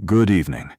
Good evening,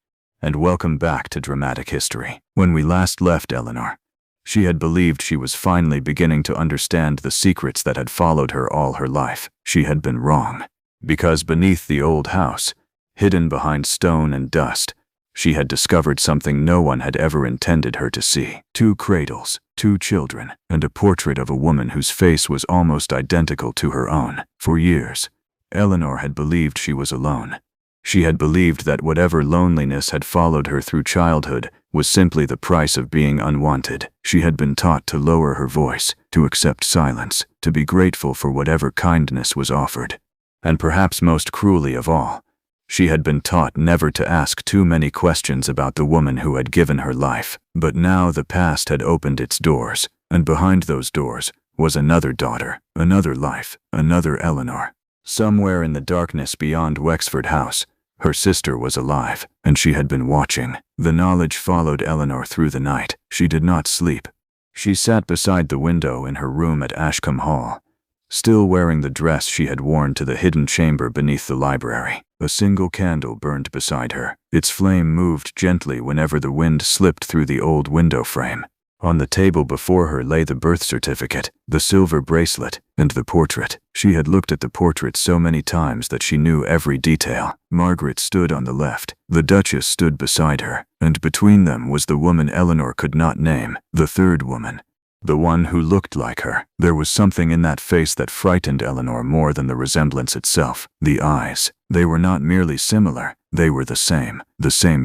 and welcome back to Dramatic History. When we last left Eleanor, she had believed she was finally beginning to understand the secrets that had followed her all her life. She had been wrong, because beneath the old house, hidden behind stone and dust, she had discovered something no one had ever intended her to see. 2 cradles, 2 children, and a portrait of a woman whose face was almost identical to her own. For years, Eleanor had believed she was alone. She had believed that whatever loneliness had followed her through childhood was simply the price of being unwanted. She had been taught to lower her voice, to accept silence, to be grateful for whatever kindness was offered. And perhaps most cruelly of all, she had been taught never to ask too many questions about the woman who had given her life. But now the past had opened its doors, and behind those doors was another daughter, another life, another Eleanor. Somewhere in the darkness beyond Wexford House, her sister was alive, and she had been watching. The knowledge followed Eleanor through the night. She did not sleep. She sat beside the window in her room at Ashcombe Hall, still wearing the dress she had worn to the hidden chamber beneath the library. A single candle burned beside her. Its flame moved gently whenever the wind slipped through the old window frame. On the table before her lay the birth certificate, the silver bracelet, and the portrait. She had looked at the portrait so many times that she knew every detail. Margaret stood on the left, the Duchess stood beside her, and between them was the woman Eleanor could not name, the third woman, the one who looked like her. There was something in that face that frightened Eleanor more than the resemblance itself. The eyes. They were not merely similar, they were the same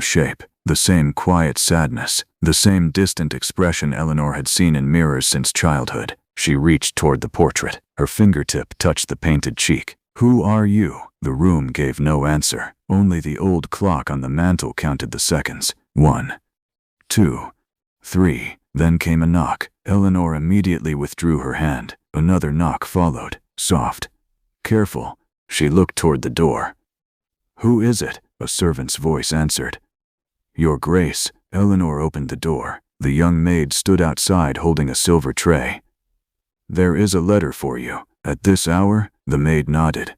shape, the same quiet sadness, the same distant expression Eleanor had seen in mirrors since childhood. She reached toward the portrait. Her fingertip touched the painted cheek. "Who are you?" The room gave no answer. Only the old clock on the mantel counted the seconds. 1, 2, 3. Then came a knock. Eleanor immediately withdrew her hand. Another knock followed. Soft. Careful. She looked toward the door. "Who is it?" A servant's voice answered. "Your Grace." Eleanor opened the door. The young maid stood outside holding a silver tray. "There is a letter for you." "At this hour?" The maid nodded.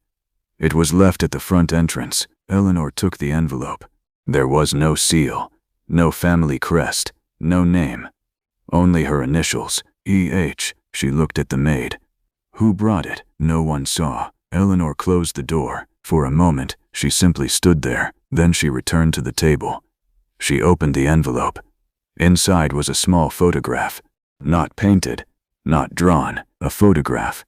"It was left at the front entrance." Eleanor took the envelope. There was no seal, no family crest, no name. Only her initials, E.H. She looked at the maid. "Who brought it?" No one saw. Eleanor closed the door. For a moment, she simply stood there. Then she returned to the table. She opened the envelope. Inside was a small photograph. Not painted, not drawn. A photograph.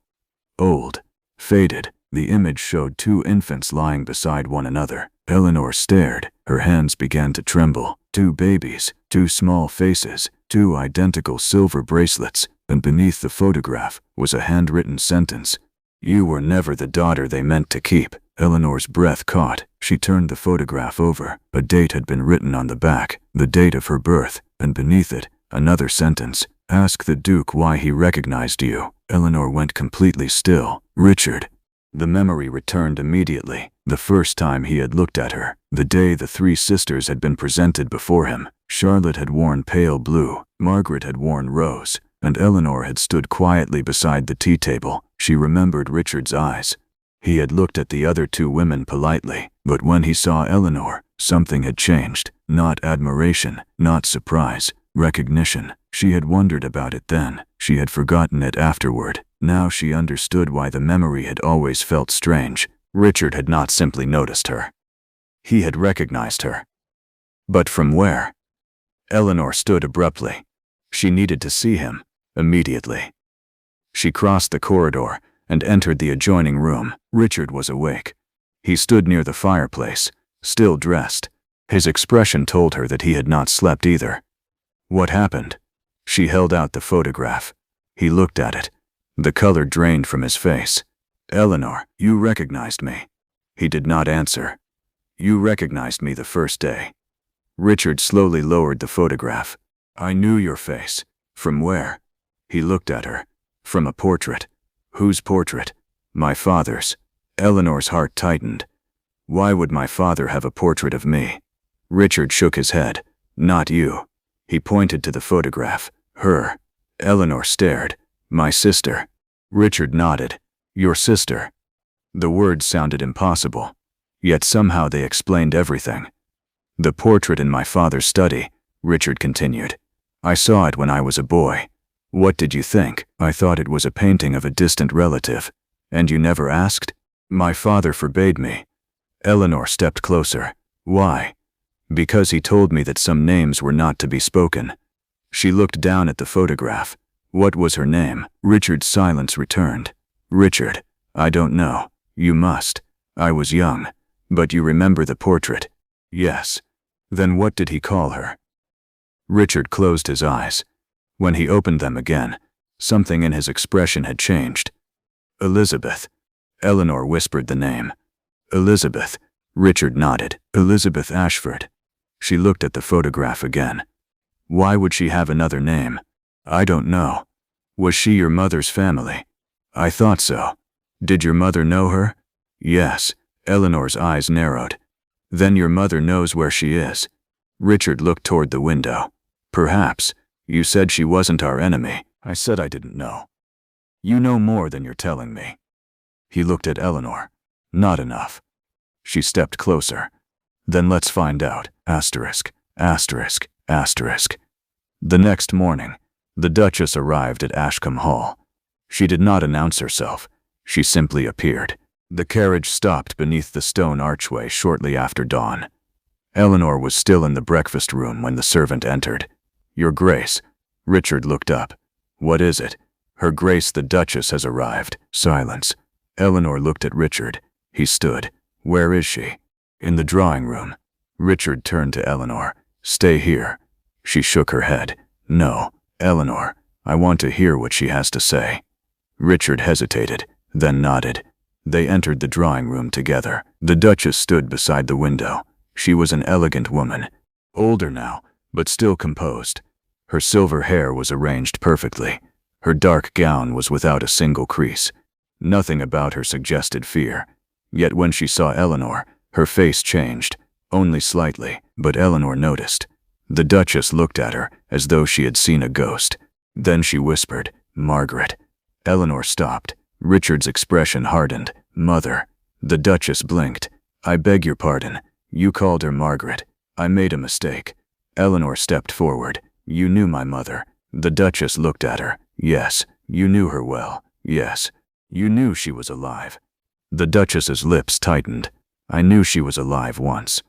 Old, faded. The image showed 2 infants lying beside one another. Eleanor stared. Her hands began to tremble. 2 babies, 2 small faces, 2 identical silver bracelets, and beneath the photograph was a handwritten sentence. "You were never the daughter they meant to keep." Eleanor's breath caught. She turned the photograph over. A date had been written on the back, the date of her birth, and beneath it, another sentence. "Ask the Duke why he recognized you." Eleanor went completely still. "Richard." The memory returned immediately. The first time he had looked at her, the day the 3 sisters had been presented before him. Charlotte had worn pale blue, Margaret had worn rose, and Eleanor had stood quietly beside the tea table. She remembered Richard's eyes. He had looked at the other 2 women politely, but when he saw Eleanor, something had changed. Not admiration, not surprise, recognition. She had wondered about it then. She had forgotten it afterward. Now she understood why the memory had always felt strange. Richard had not simply noticed her. He had recognized her. But from where? Eleanor stood abruptly. She needed to see him, immediately. She crossed the corridor and entered the adjoining room. Richard was awake. He stood near the fireplace, still dressed. His expression told her that he had not slept either. "What happened?" She held out the photograph. He looked at it. The color drained from his face. "Eleanor, you recognized me." He did not answer. "You recognized me the first day." Richard slowly lowered the photograph. "I knew your face." "From where?" He looked at her. "From a portrait." "Whose portrait?" "My father's." Eleanor's heart tightened. "Why would my father have a portrait of me?" Richard shook his head. "Not you." He pointed to the photograph. "Her." Eleanor stared. "My sister." Richard nodded. "Your sister." The words sounded impossible, yet somehow they explained everything. The portrait in my father's study, Richard continued. I saw it when I was a boy. What did you think? I thought it was a painting of a distant relative. And you never asked? My father forbade me. Eleanor stepped closer. Why? Because he told me that some names were not to be spoken. She looked down at the photograph. What was her name? Richard's silence returned. Richard, I don't know. You must. I was young. But you remember the portrait? Yes. Then what did he call her? Richard closed his eyes. When he opened them again, something in his expression had changed. Elizabeth. Eleanor whispered the name. Elizabeth. Richard nodded. Elizabeth Ashford. She looked at the photograph again. Why would she have another name? I don't know. Was she your mother's family? I thought so. Did your mother know her? Yes. Eleanor's eyes narrowed. Then your mother knows where she is. Richard looked toward the window. Perhaps. You said she wasn't our enemy. I said I didn't know. You know more than you're telling me. He looked at Eleanor. Not enough. She stepped closer. Then let's find out. Asterisk, asterisk, asterisk. The next morning, the Duchess arrived at Ashcombe Hall. She did not announce herself. She simply appeared. The carriage stopped beneath the stone archway shortly after dawn. Eleanor was still in the breakfast room when the servant entered. Your Grace. Richard looked up. What is it? Her Grace the Duchess has arrived. Silence. Eleanor looked at Richard. He stood. Where is she? In the drawing room. Richard turned to Eleanor. Stay here. She shook her head. No, Eleanor. I want to hear what she has to say. Richard hesitated, then nodded. They entered the drawing room together. The Duchess stood beside the window. She was an elegant woman, older now, but still composed. Her silver hair was arranged perfectly. Her dark gown was without a single crease. Nothing about her suggested fear. Yet when she saw Eleanor, her face changed, only slightly, but Eleanor noticed. The Duchess looked at her as though she had seen a ghost. Then she whispered, Margaret. Eleanor stopped. Richard's expression hardened. Mother. The Duchess blinked. I beg your pardon. You called her Margaret. I made a mistake. Eleanor stepped forward. You knew my mother. The Duchess looked at her. Yes, you knew her well. Yes, you knew she was alive. The Duchess's lips tightened. I knew she was alive once.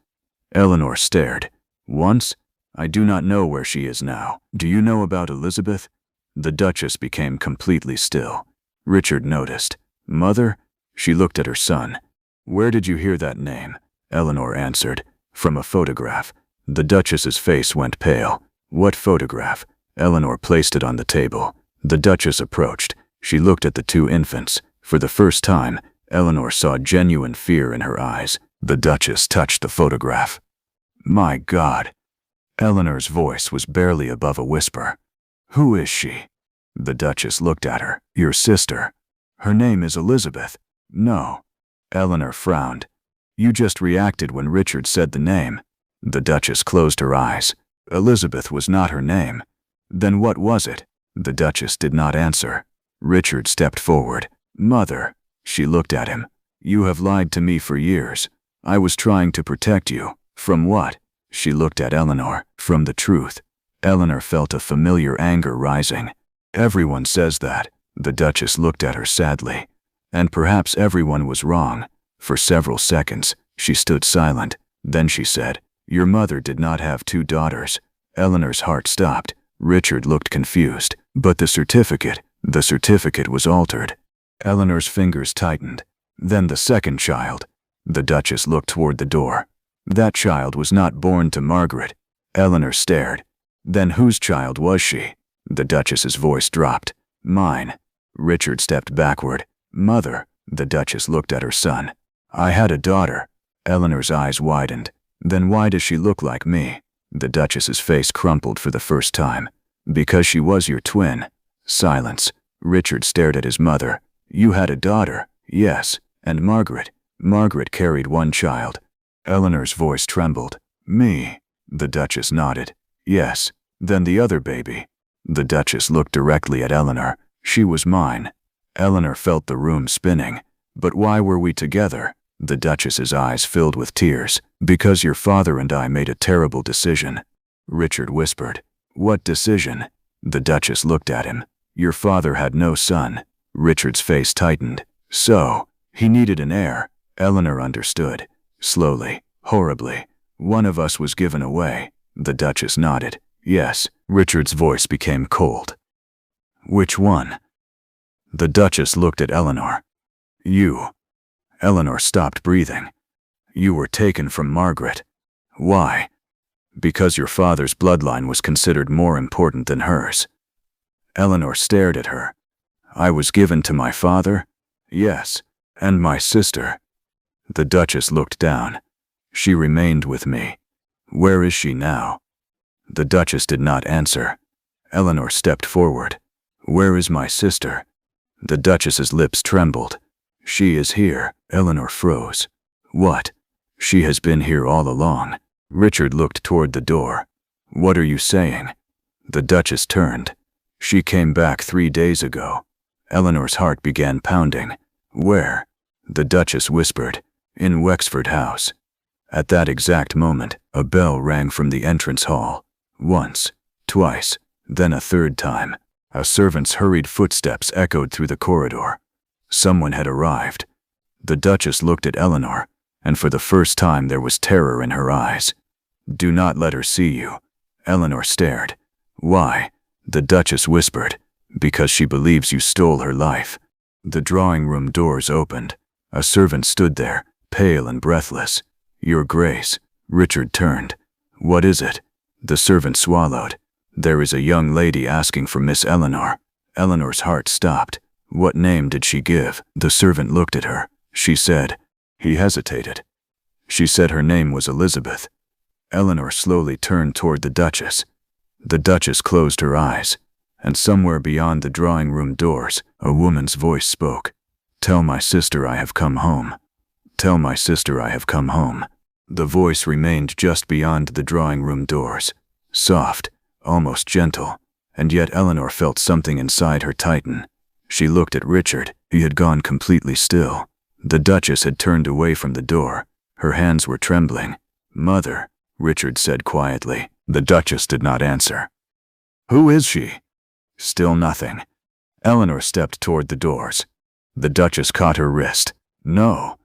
Eleanor stared. Once? I do not know where she is now. Do you know about Elizabeth? The Duchess became completely still. Richard noticed. Mother? She looked at her son. Where did you hear that name? Eleanor answered. From a photograph. The Duchess's face went pale. What photograph? Eleanor placed it on the table. The Duchess approached. She looked at the two infants. For the first time, Eleanor saw genuine fear in her eyes. The Duchess touched the photograph. My God. Eleanor's voice was barely above a whisper. Who is she? The Duchess looked at her. Your sister. Her name is Elizabeth. No. Eleanor frowned. You just reacted when Richard said the name. The Duchess closed her eyes. Elizabeth was not her name. Then what was it? The Duchess did not answer. Richard stepped forward. Mother. She looked at him. You have lied to me for years. I was trying to protect you. From what? She looked at Eleanor. From the truth. Eleanor felt a familiar anger rising. Everyone says that. The Duchess looked at her sadly. And perhaps everyone was wrong. For several seconds, she stood silent. Then she said, Your mother did not have two daughters. Eleanor's heart stopped. Richard looked confused. But the certificate was altered. Eleanor's fingers tightened. Then the second child. The Duchess looked toward the door. That child was not born to Margaret. Eleanor stared. Then whose child was she? The Duchess's voice dropped. Mine. Richard stepped backward. Mother. The Duchess looked at her son. I had a daughter. Eleanor's eyes widened. Then why does she look like me? The Duchess's face crumpled for the first time. Because she was your twin. Silence. Richard stared at his mother. You had a daughter. Yes. And Margaret. Margaret carried one child. Eleanor's voice trembled. Me. The Duchess nodded. Yes. Then the other baby. The Duchess looked directly at Eleanor. She was mine. Eleanor felt the room spinning. But why were we together? The Duchess's eyes filled with tears. Because your father and I made a terrible decision, Richard whispered. What decision? The Duchess looked at him. Your father had no son. Richard's face tightened. So, he needed an heir. Eleanor understood. Slowly, horribly. One of us was given away. The Duchess nodded. Yes. Richard's voice became cold. Which one? The Duchess looked at Eleanor. You. Eleanor stopped breathing. You were taken from Margaret. Why? Because your father's bloodline was considered more important than hers. Eleanor stared at her. I was given to my father? Yes. And my sister. The Duchess looked down. She remained with me. Where is she now? The Duchess did not answer. Eleanor stepped forward. Where is my sister? The Duchess's lips trembled. She is here. Eleanor froze. What? She has been here all along. Richard looked toward the door. What are you saying? The Duchess turned. She came back 3 days ago. Eleanor's heart began pounding. Where? The Duchess whispered. In Wexford House. At that exact moment, a bell rang from the entrance hall. Once, twice, then a third time. A servant's hurried footsteps echoed through the corridor. Someone had arrived. The Duchess looked at Eleanor, and for the first time there was terror in her eyes. Do not let her see you. Eleanor stared. Why? The Duchess whispered. Because she believes you stole her life. The drawing room doors opened. A servant stood there, pale and breathless. Your Grace. Richard turned. What is it? The servant swallowed. There is a young lady asking for Miss Eleanor. Eleanor's heart stopped. What name did she give? The servant looked at her. She said. He hesitated. She said her name was Elizabeth. Eleanor slowly turned toward the Duchess. The Duchess closed her eyes, and somewhere beyond the drawing room doors, a woman's voice spoke. Tell my sister I have come home. Tell my sister I have come home. The voice remained just beyond the drawing room doors, soft, almost gentle, and yet Eleanor felt something inside her tighten. She looked at Richard. He had gone completely still. The Duchess had turned away from the door. Her hands were trembling. Mother, Richard said quietly. The Duchess did not answer. Who is she? Still nothing. Eleanor stepped toward the doors. The Duchess caught her wrist. No.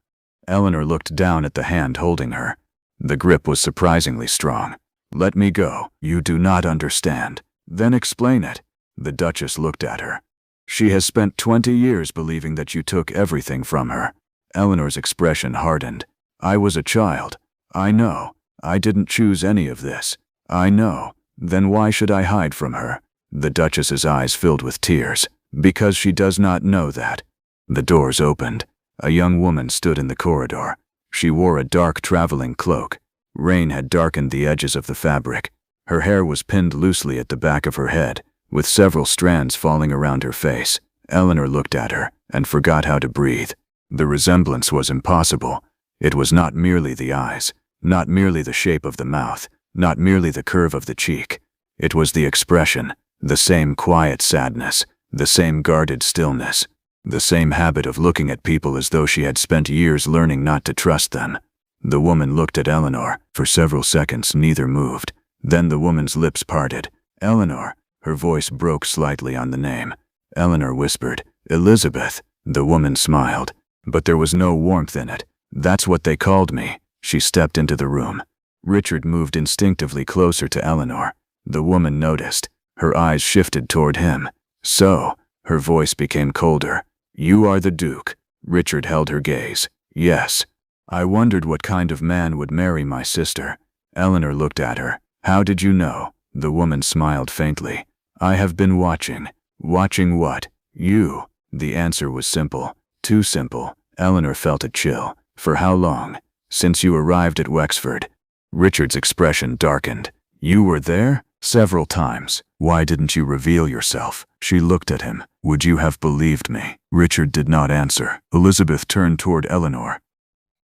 Eleanor looked down at the hand holding her. The grip was surprisingly strong. Let me go. You do not understand. Then explain it. The Duchess looked at her. She has spent 20 years believing that you took everything from her. Eleanor's expression hardened. I was a child. I know. I didn't choose any of this. I know. Then why should I hide from her? The Duchess's eyes filled with tears. Because she does not know that. The doors opened. A young woman stood in the corridor. She wore a dark traveling cloak. Rain had darkened the edges of the fabric. Her hair was pinned loosely at the back of her head, with several strands falling around her face. Eleanor looked at her and forgot how to breathe. The resemblance was impossible. It was not merely the eyes, not merely the shape of the mouth, not merely the curve of the cheek. It was the expression, the same quiet sadness, the same guarded stillness, the same habit of looking at people as though she had spent years learning not to trust them. The woman looked at Eleanor. For several seconds neither moved. Then the woman's lips parted. Eleanor. Her voice broke slightly on the name. Eleanor whispered, Elizabeth. The woman smiled, but there was no warmth in it. That's what they called me. She stepped into the room. Richard moved instinctively closer to Eleanor. The woman noticed. Her eyes shifted toward him. So, her voice became colder. You are the Duke. Richard held her gaze. Yes. I wondered what kind of man would marry my sister. Eleanor looked at her. How did you know? The woman smiled faintly. I have been watching. Watching what? You. The answer was simple. Too simple. Eleanor felt a chill. For how long? Since you arrived at Wexford. Richard's expression darkened. You were there? Several times. Why didn't you reveal yourself? She looked at him. Would you have believed me? Richard did not answer. Elizabeth turned toward Eleanor.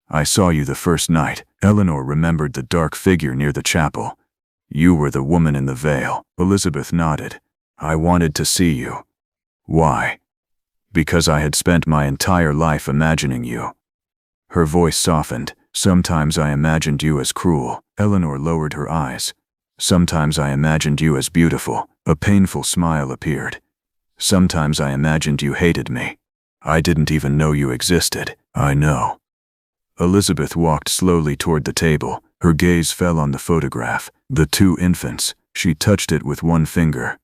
I saw you the first night. Eleanor remembered the dark figure near the chapel. You were the woman in the veil. Elizabeth nodded. I wanted to see you. Why? Because I had spent my entire life imagining you. Her voice softened. Sometimes I imagined you as cruel. Eleanor lowered her eyes. Sometimes I imagined you as beautiful. A painful smile appeared. Sometimes I imagined you hated me. I didn't even know you existed. I know. Elizabeth walked slowly toward the table. Her gaze fell on the photograph. The two infants. She touched it with one finger.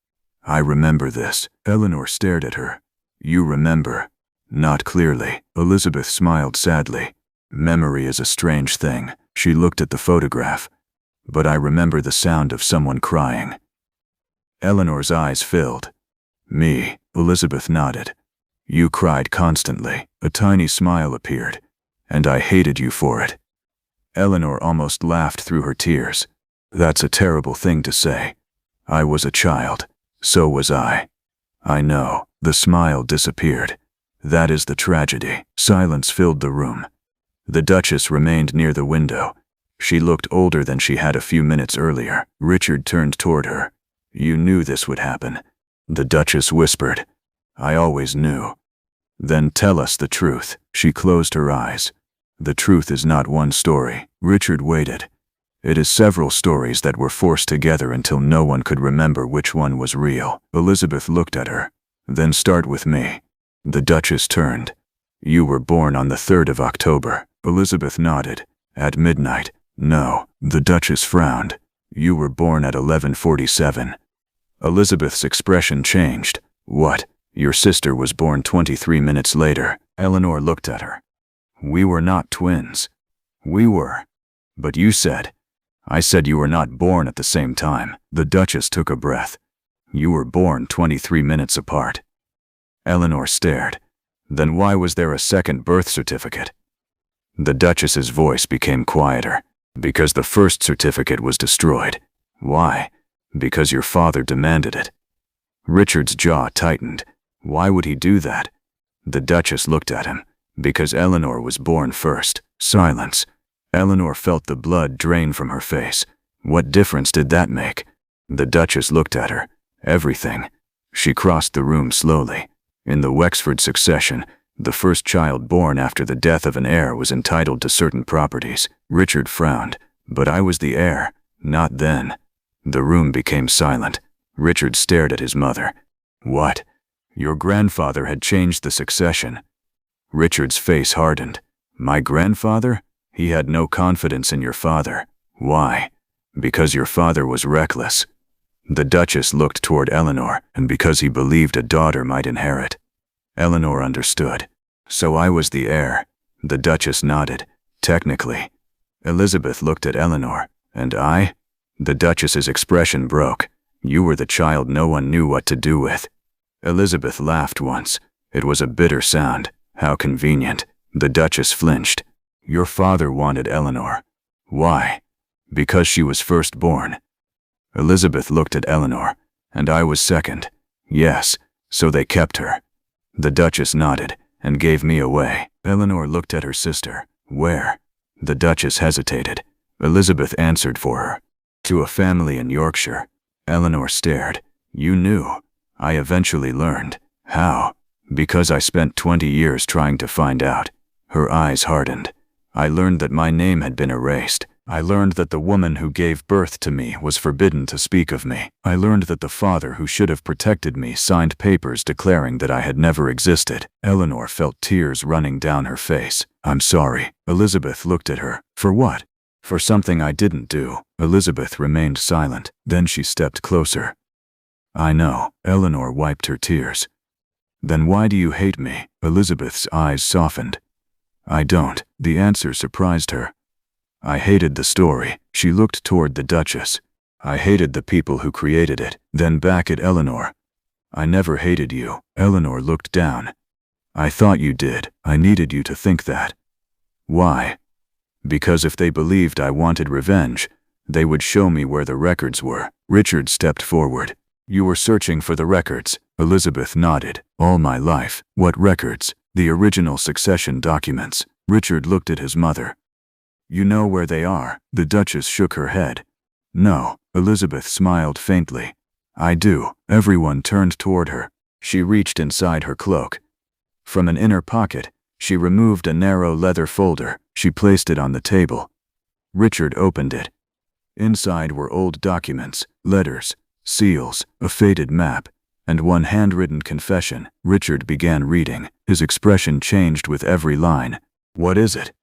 I remember this. Eleanor stared at her. You remember? Not clearly. Elizabeth smiled sadly. Memory is a strange thing. She looked at the photograph. But I remember the sound of someone crying. Eleanor's eyes filled. Me. Elizabeth nodded. You cried constantly. A tiny smile appeared. And I hated you for it. Eleanor almost laughed through her tears. That's a terrible thing to say. I was a child. So was I. I know. The smile disappeared. That is the tragedy. Silence filled the room. The Duchess remained near the window. She looked older than she had a few minutes earlier. Richard turned toward her. You knew this would happen. The Duchess whispered. I always knew. Then tell us the truth. She closed her eyes. The truth is not one story. Richard waited. It is several stories that were forced together until no one could remember which one was real. Elizabeth looked at her. Then start with me. The Duchess turned. You were born on the 3rd of October. Elizabeth nodded. At midnight. No. The Duchess frowned. You were born at 11:47. Elizabeth's expression changed. What? Your sister was born 23 minutes later. Eleanor looked at her. We were not twins. We were. But you said. I said you were not born at the same time. The Duchess took a breath. You were born 23 minutes apart. Eleanor stared. Then why was there a second birth certificate? The Duchess's voice became quieter. Because the first certificate was destroyed. Why? Because your father demanded it. Richard's jaw tightened. Why would he do that? The Duchess looked at him. Because Eleanor was born first. Silence. Eleanor felt the blood drain from her face. What difference did that make? The Duchess looked at her. Everything. She crossed the room slowly. In the Wexford succession, the first child born after the death of an heir was entitled to certain properties. Richard frowned. But I was the heir. Not then. The room became silent. Richard stared at his mother. What? Your grandfather had changed the succession. Richard's face hardened. My grandfather? He had no confidence in your father. Why? Because your father was reckless. The Duchess looked toward Eleanor, and because he believed a daughter might inherit. Eleanor understood. So I was the heir. The Duchess nodded. Technically. Elizabeth looked at Eleanor. And I? The Duchess's expression broke. You were the child no one knew what to do with. Elizabeth laughed once. It was a bitter sound. How convenient. The Duchess flinched. Your father wanted Eleanor. Why? Because she was firstborn. Elizabeth looked at Eleanor. And I was second. Yes, so they kept her. The Duchess nodded, and gave me away. Eleanor looked at her sister. Where? The Duchess hesitated. Elizabeth answered for her. To a family in Yorkshire. Eleanor stared. You knew. I eventually learned. How? Because I spent 20 years trying to find out. Her eyes hardened. I learned that my name had been erased. I learned that the woman who gave birth to me was forbidden to speak of me. I learned that the father who should have protected me signed papers declaring that I had never existed. Eleanor felt tears running down her face. I'm sorry. Elizabeth looked at her. For what? For something I didn't do. Elizabeth remained silent. Then she stepped closer. I know. Eleanor wiped her tears. Then why do you hate me? Elizabeth's eyes softened. I don't. The answer surprised her. I hated the story. She looked toward the Duchess. I hated the people who created it. Then back at Eleanor. I never hated you. Eleanor looked down. I thought you did. I needed you to think that. Why? Because if they believed I wanted revenge, they would show me where the records were. Richard stepped forward. You were searching for the records. Elizabeth nodded. All my life. What records? The original succession documents. Richard looked at his mother. You know where they are? The Duchess shook her head. No. Elizabeth smiled faintly. I do. Everyone turned toward her. She reached inside her cloak. From an inner pocket, She removed a narrow leather folder. She placed it on the table. Richard opened it. Inside were old documents, letters, seals, a faded map, and one handwritten confession. Richard began reading. His expression changed with every line. "What is it?"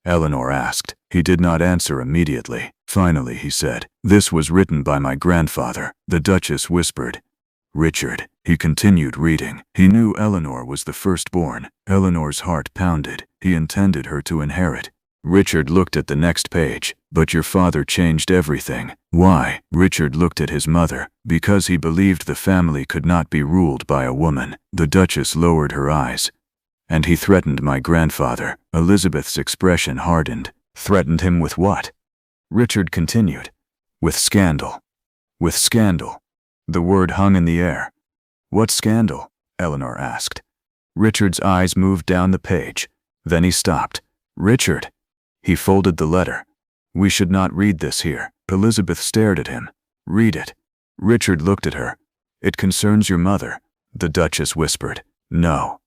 Eleanor asked. He did not answer immediately. Finally, he said, "This was written by my grandfather," the Duchess whispered. "Richard," he continued reading. He knew Eleanor was the firstborn. Eleanor's heart pounded. He intended her to inherit. Richard looked at the next page. "But your father changed everything." "Why?" Richard looked at his mother. "Because he believed the family could not be ruled by a woman." The Duchess lowered her eyes. "And he threatened my grandfather." Elizabeth's expression hardened. "Threatened him with what?" Richard continued. "With scandal." "With scandal." The word hung in the air. "What scandal?" Eleanor asked. Richard's eyes moved down the page. Then he stopped. "Richard." He folded the letter. "We should not read this here." Elizabeth stared at him. "Read it." Richard looked at her. "It concerns your mother," the Duchess whispered. "No."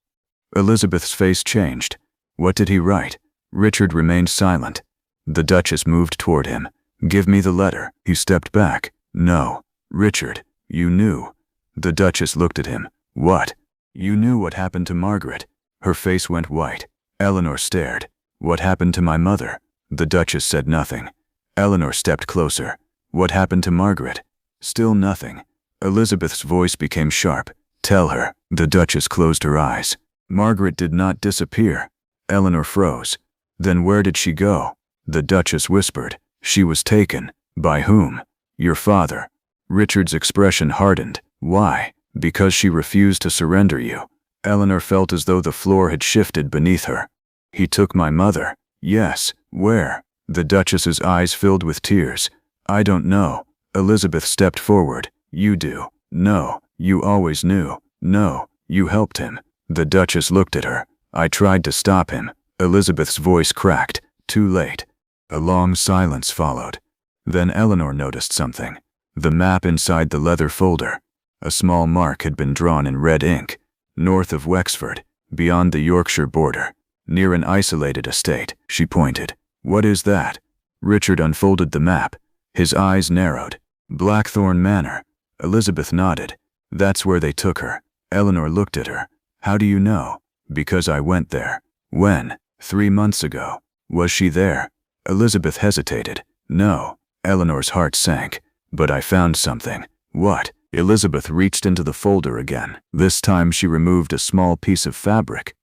Elizabeth's face changed. "What did he write?" Richard remained silent. The Duchess moved toward him. "Give me the letter." He stepped back. "No." "Richard, you knew." The Duchess looked at him. "What?" "You knew what happened to Margaret." Her face went white. Eleanor stared. "What happened to my mother?" The Duchess said nothing. Eleanor stepped closer. "What happened to Margaret?" Still nothing. Elizabeth's voice became sharp. "Tell her." The Duchess closed her eyes. "Margaret did not disappear." Eleanor froze. "Then where did she go?" The Duchess whispered. "She was taken." "By whom?" "Your father." Richard's expression hardened. "Why?" "Because she refused to surrender you." Eleanor felt as though the floor had shifted beneath her. "He took my mother." "Yes. Where?" The Duchess's eyes filled with tears. "I don't know." Elizabeth stepped forward. "You do." "No. You always knew." "No. You helped him." The Duchess looked at her. "I tried to stop him." Elizabeth's voice cracked. "Too late." A long silence followed. Then Eleanor noticed something. The map inside the leather folder. A small mark had been drawn in red ink. North of Wexford, beyond the Yorkshire border, near an isolated estate. She pointed. "What is that?" Richard unfolded the map. His eyes narrowed. "Blackthorn Manor." Elizabeth nodded. "That's where they took her." Eleanor looked at her. "How do you know?" "Because I went there." "When?" 3 months ago." "Was she there?" Elizabeth hesitated. "No." Eleanor's heart sank. "But I found something." "What?" Elizabeth reached into the folder again. This time she removed a small piece of fabric.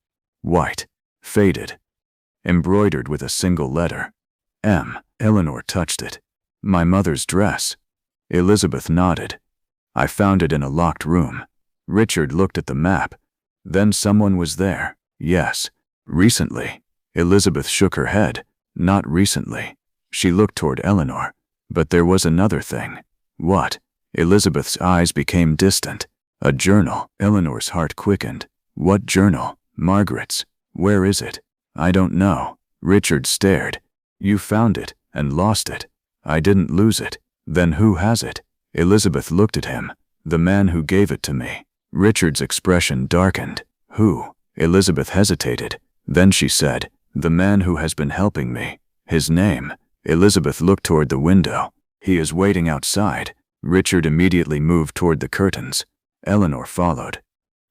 White. Faded. Embroidered with a single letter. M. Eleanor touched it. "My mother's dress." Elizabeth nodded. "I found it in a locked room." Richard looked at the map. "Then someone was there." "Yes." "Recently." Elizabeth shook her head. "Not recently." She looked toward Eleanor. "But there was another thing." "What?" Elizabeth's eyes became distant. "A journal." Eleanor's heart quickened. "What journal?" "Margaret's." "Where is it?" "I don't know." Richard stared. "You found it and lost it." "I didn't lose it." "Then who has it?" Elizabeth looked at him. "The man who gave it to me." Richard's expression darkened. "Who?" Elizabeth hesitated. Then she said, "The man who has been helping me." "His name?" Elizabeth looked toward the window. "He is waiting outside." Richard immediately moved toward the curtains. Eleanor followed.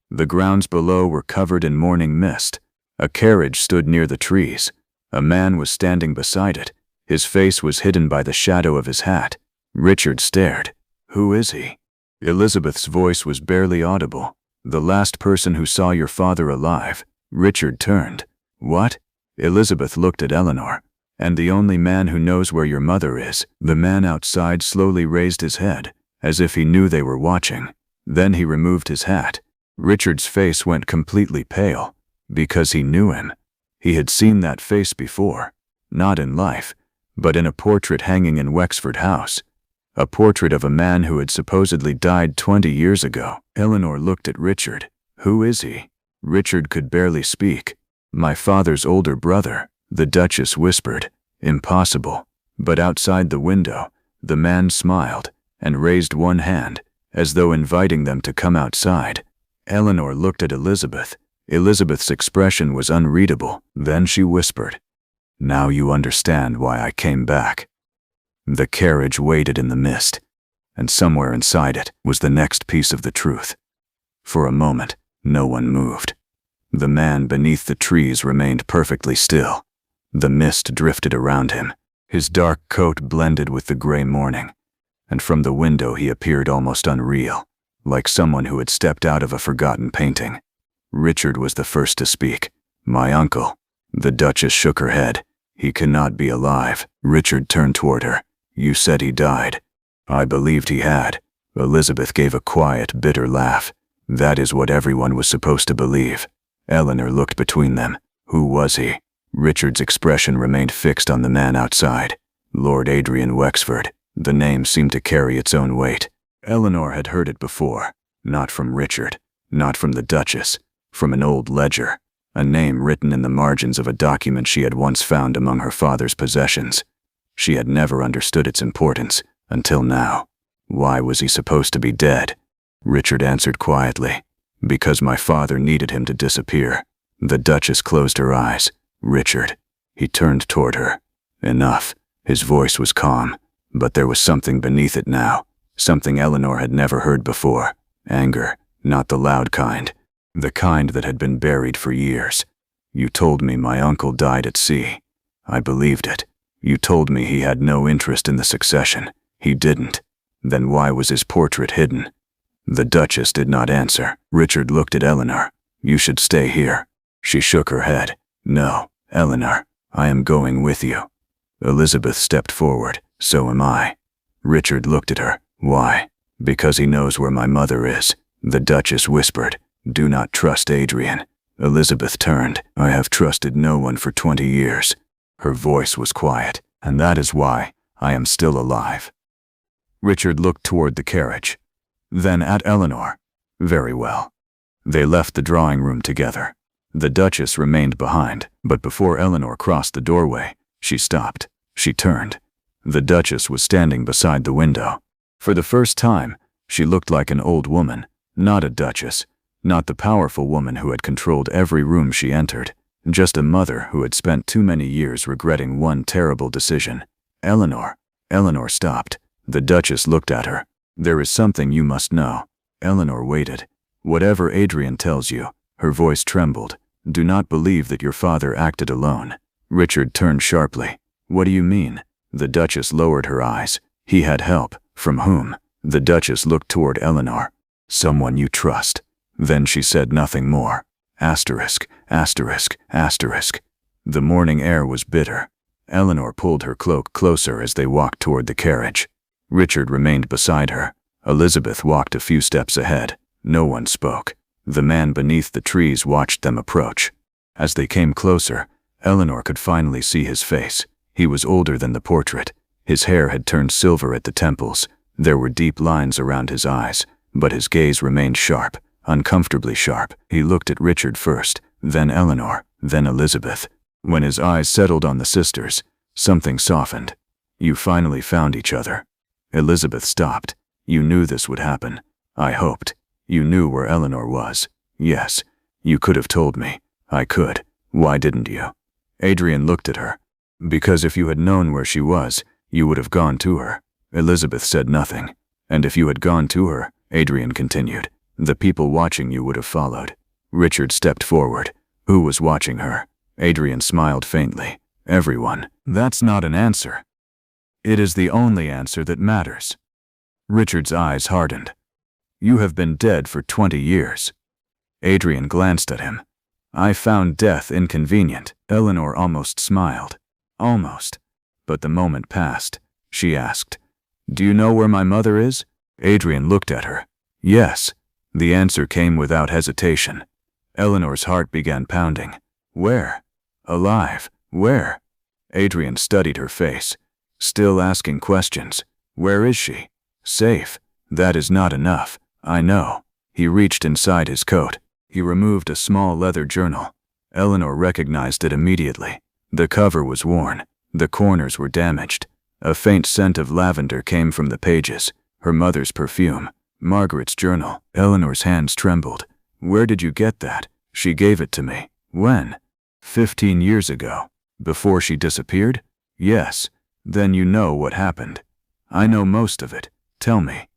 The grounds below were covered in morning mist. A carriage stood near the trees. A man was standing beside it. His face was hidden by the shadow of his hat. Richard stared. "Who is he?" Elizabeth's voice was barely audible. "The last person who saw your father alive." Richard turned. "What?" Elizabeth looked at Eleanor. "And the only man who knows where your mother is." The man outside slowly raised his head, as if he knew they were watching. Then he removed his hat. Richard's face went completely pale, because he knew him. He had seen that face before, not in life, but in a portrait hanging in Wexford House. A portrait of a man who had supposedly died 20 years ago. Eleanor looked at Richard. "Who is he?" Richard could barely speak. "My father's older brother," the Duchess whispered. "Impossible." But outside the window, the man smiled and raised one hand, as though inviting them to come outside. Eleanor looked at Elizabeth. Elizabeth's expression was unreadable. Then she whispered, "Now you understand why I came back." The carriage waited in the mist, and somewhere inside it was the next piece of the truth. For a moment, no one moved. The man beneath the trees remained perfectly still. The mist drifted around him. His dark coat blended with the gray morning, and from the window he appeared almost unreal, like someone who had stepped out of a forgotten painting. Richard was the first to speak. "My uncle." The Duchess shook her head. "He cannot be alive." Richard turned toward her. "You said he died." "I believed he had." Elizabeth gave a quiet, bitter laugh. "That is what everyone was supposed to believe." Eleanor looked between them. "Who was he?" Richard's expression remained fixed on the man outside. "Lord Adrian Wexford." The name seemed to carry its own weight. Eleanor had heard it before. Not from Richard, not from the Duchess, from an old ledger, a name written in the margins of a document she had once found among her father's possessions. She had never understood its importance, until now. Why was he supposed to be dead? Richard answered quietly, "Because my father needed him to disappear." The Duchess closed her eyes. "Richard." He turned toward her. "Enough." His voice was calm, but there was something beneath it now, something Eleanor had never heard before. Anger, not the loud kind, the kind that had been buried for years. "You told me my uncle died at sea. I believed it. You told me he had no interest in the succession. He didn't. Then why was his portrait hidden?" The Duchess did not answer. Richard looked at Eleanor. "You should stay here." She shook her head. "No, Eleanor, I am going with you." Elizabeth stepped forward. "So am I." Richard looked at her. "Why?" "Because he knows where my mother is." The Duchess whispered, "Do not trust Adrian." Elizabeth turned. "I have trusted no one for 20 years. Her voice was quiet. "And that is why I am still alive." Richard looked toward the carriage, then at Eleanor. "Very well." They left the drawing room together. The Duchess remained behind, but before Eleanor crossed the doorway, she stopped. She turned. The Duchess was standing beside the window. For the first time, she looked like an old woman, not a duchess, not the powerful woman who had controlled every room she entered, just a mother who had spent too many years regretting one terrible decision. "Eleanor." Eleanor stopped. The Duchess looked at her. "There is something you must know." Eleanor waited. "Whatever Adrian tells you," her voice trembled, "do not believe that your father acted alone." Richard turned sharply. "What do you mean?" The Duchess lowered her eyes. "He had help." "From whom?" The Duchess looked toward Eleanor. "Someone you trust." Then she said nothing more. Asterisk, asterisk, asterisk. The morning air was bitter. Eleanor pulled her cloak closer as they walked toward the carriage. Richard remained beside her. Elizabeth walked a few steps ahead. No one spoke. The man beneath the trees watched them approach. As they came closer, Eleanor could finally see his face. He was older than the portrait. His hair had turned silver at the temples. There were deep lines around his eyes, but his gaze remained sharp, uncomfortably sharp. He looked at Richard first, then Eleanor, then Elizabeth. When his eyes settled on the sisters, something softened. "You finally found each other." Elizabeth stopped. "You knew this would happen." "I hoped." "You knew where Eleanor was." "Yes. You could have told me." "I could. Why didn't you?" Adrian looked at her. "Because if you had known where she was, you would have gone to her." Elizabeth said nothing. "And if you had gone to her," Adrian continued, "the people watching you would have followed." Richard stepped forward. "Who was watching her?" Adrian smiled faintly. "Everyone." "That's not an answer." "It is the only answer that matters." Richard's eyes hardened. "You have been dead for 20 years. Adrian glanced at him. "I found death inconvenient." Eleanor almost smiled. Almost. But the moment passed. She asked, "Do you know where my mother is?" Adrian looked at her. "Yes." The answer came without hesitation. Eleanor's heart began pounding. "Where?" "Alive." "Where?" Adrian studied her face. "Still asking questions. Where is she?" "Safe." "That is not enough." "I know." He reached inside his coat. He removed a small leather journal. Eleanor recognized it immediately. The cover was worn. The corners were damaged. A faint scent of lavender came from the pages. Her mother's perfume. Margaret's journal. Eleanor's hands trembled. "Where did you get that?" She gave it to me. When? 15 years ago. Before she disappeared? Yes. Then you know what happened. I know most of it. Tell me.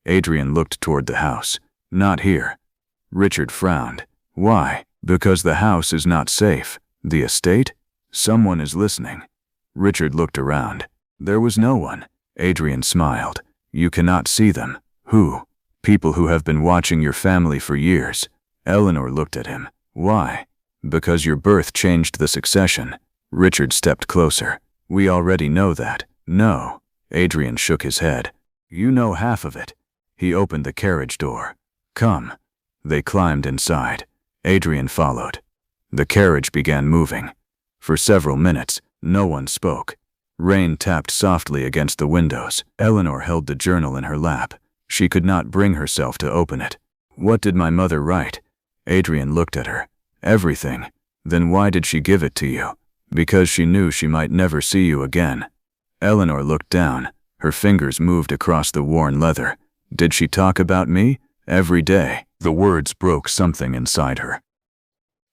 Adrian looked toward the house. Not here. Richard frowned. Why? Because the house is not safe. The estate? Someone is listening. Richard looked around. There was no one. Adrian smiled. You cannot see them. Who? People who have been watching your family for years. Eleanor looked at him. Why? Because your birth changed the succession. Richard stepped closer. We already know that. No. Adrian shook his head. You know half of it. He opened the carriage door. Come. They climbed inside. Adrian followed. The carriage began moving. For several minutes, no one spoke. Rain tapped softly against the windows. Eleanor held the journal in her lap. She could not bring herself to open it. What did my mother write? Adrian looked at her. Everything. Then why did she give it to you? Because she knew she might never see you again. Eleanor looked down. Her fingers moved across the worn leather. Did she talk about me? Every day. The words broke something inside her.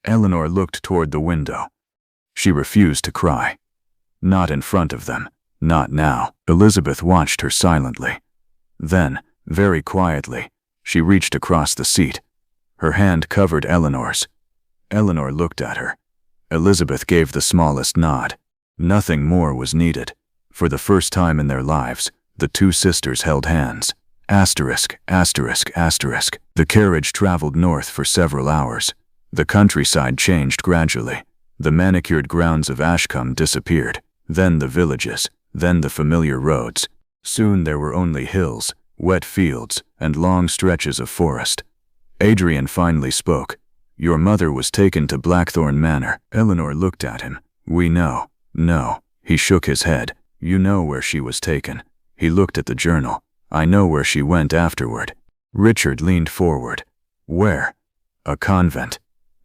Eleanor looked toward the window. She refused to cry. Not in front of them. Not now. Elizabeth watched her silently. Then, very quietly, she reached across the seat. Her hand covered Eleanor's. Eleanor looked at her. Elizabeth gave the smallest nod. Nothing more was needed. For the first time in their lives, the two sisters held hands. Asterisk, asterisk, asterisk. The carriage traveled north for several hours. The countryside changed gradually. The manicured grounds of Ashcombe disappeared. Then the villages. Then the familiar roads. Soon there were only hills, wet fields, and long stretches of forest. Adrian finally spoke. Your mother was taken to Blackthorn Manor. Eleanor looked at him. We know. No. He shook his head. You know where she was taken. He looked at the journal. I know where she went afterward. Richard leaned forward. Where? A convent.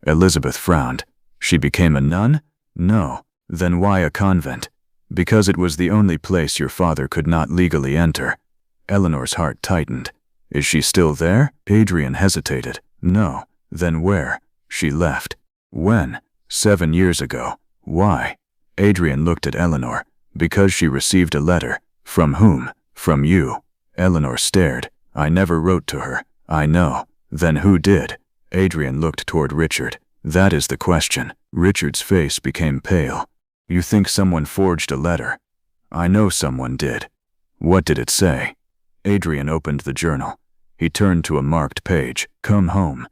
Elizabeth frowned. She became a nun? No. Then why a convent? Because it was the only place your father could not legally enter. Eleanor's heart tightened. Is she still there? Adrian hesitated. No. Then where? She left. When? 7 years ago. Why? Adrian looked at Eleanor. Because she received a letter. From whom? From you. Eleanor stared. I never wrote to her. I know. Then who did? Adrian looked toward Richard. That is the question. Richard's face became pale. You think someone forged a letter? I know someone did. What did it say? Adrian opened the journal. He turned to a marked page. Come home.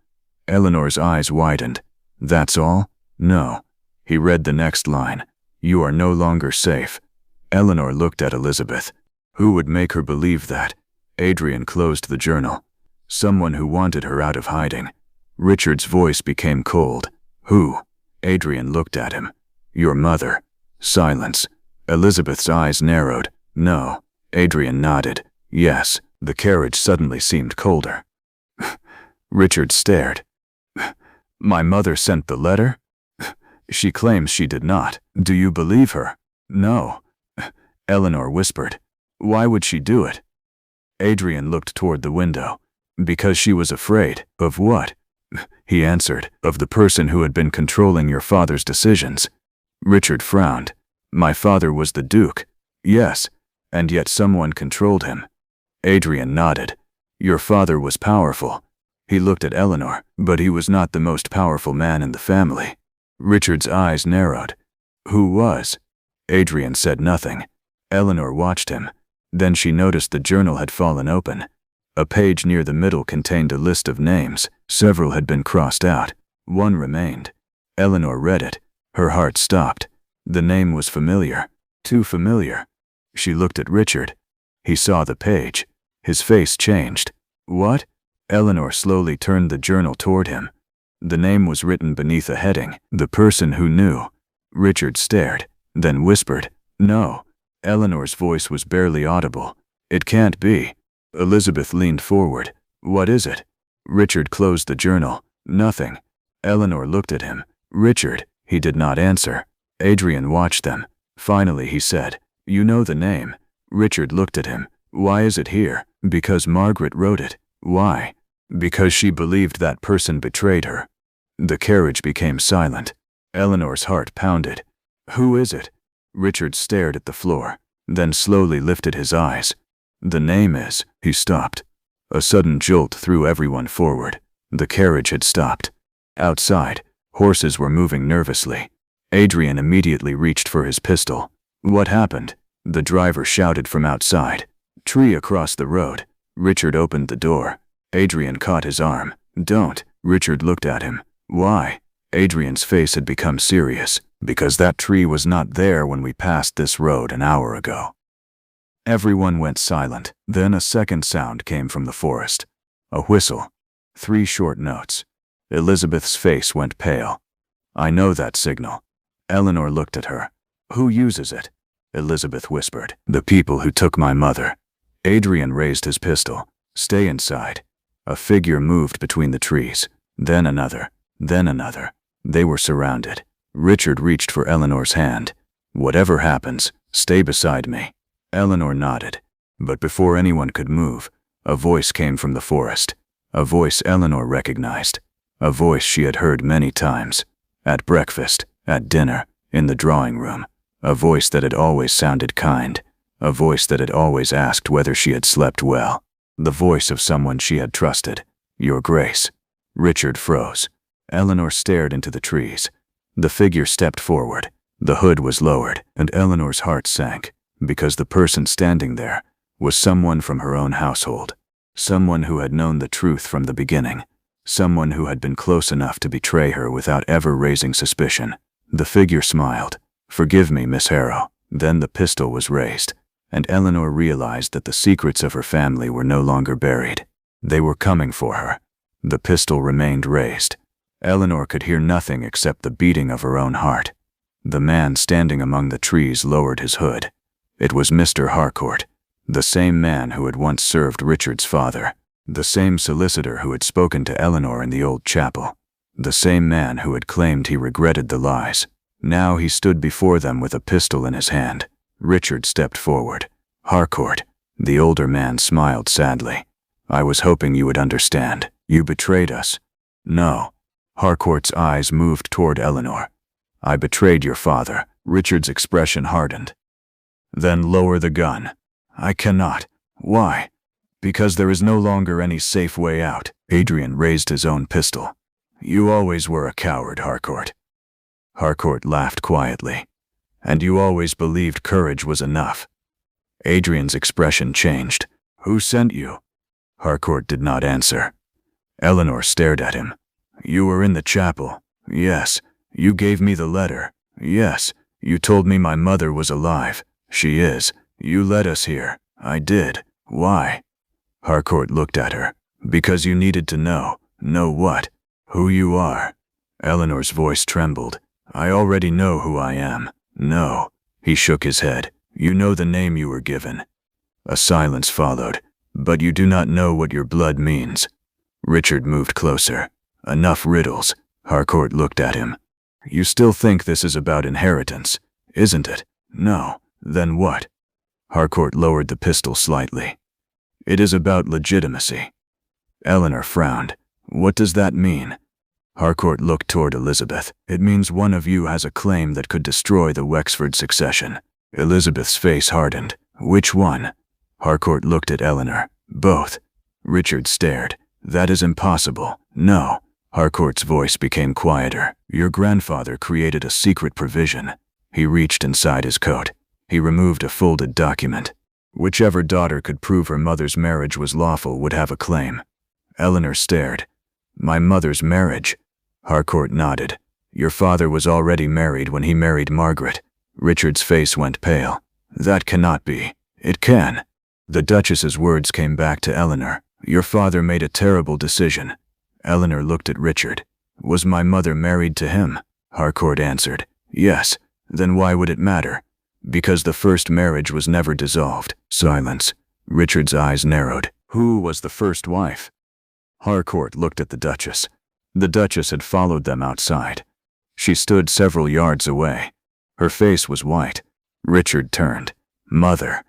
Eleanor's eyes widened. That's all? No. He read the next line. You are no longer safe. Eleanor looked at Elizabeth. Who would make her believe that? Adrian closed the journal. Someone who wanted her out of hiding. Richard's voice became cold. Who? Adrian looked at him. Your mother. Silence. Elizabeth's eyes narrowed. No. Adrian nodded. Yes. The carriage suddenly seemed colder. Richard stared. My mother sent the letter? She claims she did not. Do you believe her? No. Eleanor whispered. Why would she do it? Adrian looked toward the window. Because she was afraid. Of what? He answered. Of the person who had been controlling your father's decisions. Richard frowned. My father was the Duke. Yes. And yet someone controlled him. Adrian nodded. Your father was powerful. He looked at Eleanor, but he was not the most powerful man in the family. Richard's eyes narrowed. Who was? Adrian said nothing. Eleanor watched him. Then she noticed the journal had fallen open. A page near the middle contained a list of names. Several had been crossed out. One remained. Eleanor read it. Her heart stopped. The name was familiar. Too familiar. She looked at Richard. He saw the page. His face changed. What? Eleanor slowly turned the journal toward him. The name was written beneath a heading. The person who knew. Richard stared, then whispered. No. Eleanor's voice was barely audible. It can't be. Elizabeth leaned forward. What is it? Richard closed the journal. Nothing. Eleanor looked at him. Richard. He did not answer. Adrian watched them. Finally he said, You know the name. Richard looked at him. Why is it here? Because Margaret wrote it. Why? Because she believed that person betrayed her. The carriage became silent. Eleanor's heart pounded. Who is it? Richard stared at the floor, then slowly lifted his eyes. The name is... He stopped. A sudden jolt threw everyone forward. The carriage had stopped. Outside, horses were moving nervously. Adrian immediately reached for his pistol. What happened? The driver shouted from outside. Tree across the road. Richard opened the door. Adrian caught his arm. Don't. Richard looked at him. Why? Adrian's face had become serious. Because that tree was not there when we passed this road an hour ago. Everyone went silent. Then a second sound came from the forest. A whistle. 3 short notes. Elizabeth's face went pale. I know that signal. Eleanor looked at her. Who uses it? Elizabeth whispered. The people who took my mother. Adrian raised his pistol. Stay inside. A figure moved between the trees. Then another. Then another. They were surrounded. Richard reached for Eleanor's hand. Whatever happens, stay beside me. Eleanor nodded. But before anyone could move, a voice came from the forest. A voice Eleanor recognized. A voice she had heard many times. At breakfast, at dinner, in the drawing room. A voice that had always sounded kind. A voice that had always asked whether she had slept well. The voice of someone she had trusted. Your Grace. Richard froze. Eleanor stared into the trees. The figure stepped forward. The hood was lowered, and Eleanor's heart sank, because the person standing there was someone from her own household. Someone who had known the truth from the beginning. Someone who had been close enough to betray her without ever raising suspicion. The figure smiled. Forgive me, Miss Harrow. Then the pistol was raised, and Eleanor realized that the secrets of her family were no longer buried. They were coming for her. The pistol remained raised. Eleanor could hear nothing except the beating of her own heart. The man standing among the trees lowered his hood. It was Mr. Harcourt, the same man who had once served Richard's father, the same solicitor who had spoken to Eleanor in the old chapel, the same man who had claimed he regretted the lies. Now he stood before them with a pistol in his hand. Richard stepped forward. Harcourt. The older man smiled sadly. I was hoping you would understand. You betrayed us. No. Harcourt's eyes moved toward Eleanor. I betrayed your father. Richard's expression hardened. Then lower the gun. I cannot. Why? Because there is no longer any safe way out. Adrian raised his own pistol. You always were a coward, Harcourt. Harcourt laughed quietly. And you always believed courage was enough. Adrian's expression changed. Who sent you? Harcourt did not answer. Eleanor stared at him. You were in the chapel. Yes. You gave me the letter. Yes. You told me my mother was alive. She is. You led us here. I did. Why? Harcourt looked at her. Because you needed to know. Know what? Who you are. Eleanor's voice trembled. I already know who I am. No. He shook his head. You know the name you were given. A silence followed. But you do not know what your blood means. Richard moved closer. Enough riddles. Harcourt looked at him. You still think this is about inheritance, isn't it? No. Then what? Harcourt lowered the pistol slightly. It is about legitimacy. Eleanor frowned. What does that mean? Harcourt looked toward Elizabeth. It means one of you has a claim that could destroy the Wexford succession. Elizabeth's face hardened. Which one? Harcourt looked at Eleanor. Both. Richard stared. That is impossible. No. Harcourt's voice became quieter. Your grandfather created a secret provision. He reached inside his coat. He removed a folded document. Whichever daughter could prove her mother's marriage was lawful would have a claim. Eleanor stared. My mother's marriage? Harcourt nodded. Your father was already married when he married Margaret. Richard's face went pale. That cannot be. It can. The Duchess's words came back to Eleanor. Your father made a terrible decision. Eleanor looked at Richard. Was my mother married to him? Harcourt answered. Yes. Then why would it matter? Because the first marriage was never dissolved. Silence. Richard's eyes narrowed. Who was the first wife? Harcourt looked at the Duchess. The Duchess had followed them outside. She stood several yards away. Her face was white. Richard turned. Mother.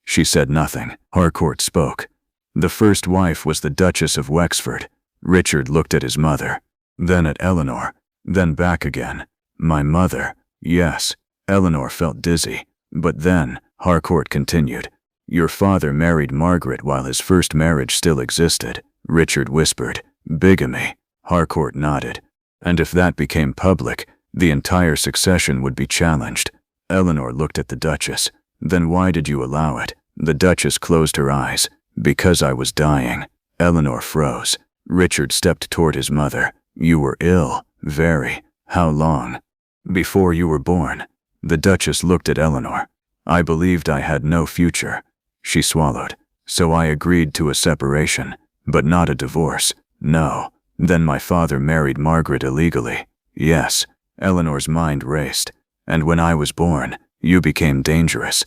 She said nothing. Harcourt spoke. The first wife was the Duchess of Wexford. Richard looked at his mother. then at Eleanor, then back again. My mother, yes. Eleanor felt dizzy. But then, Harcourt continued, your father married Margaret while his first marriage still existed. Richard whispered, bigamy. Harcourt nodded. And if that became public, the entire succession would be challenged. Eleanor looked at the Duchess. Then why did you allow it? The Duchess closed her eyes. Because I was dying. Eleanor froze. Richard stepped toward his mother. You were ill. Very. How long? Before you were born. The Duchess looked at Eleanor. I believed I had no future. She swallowed. So I agreed to a separation, but not a divorce. No. Then my father married Margaret illegally. Yes. Eleanor's mind raced. And when I was born, you became dangerous.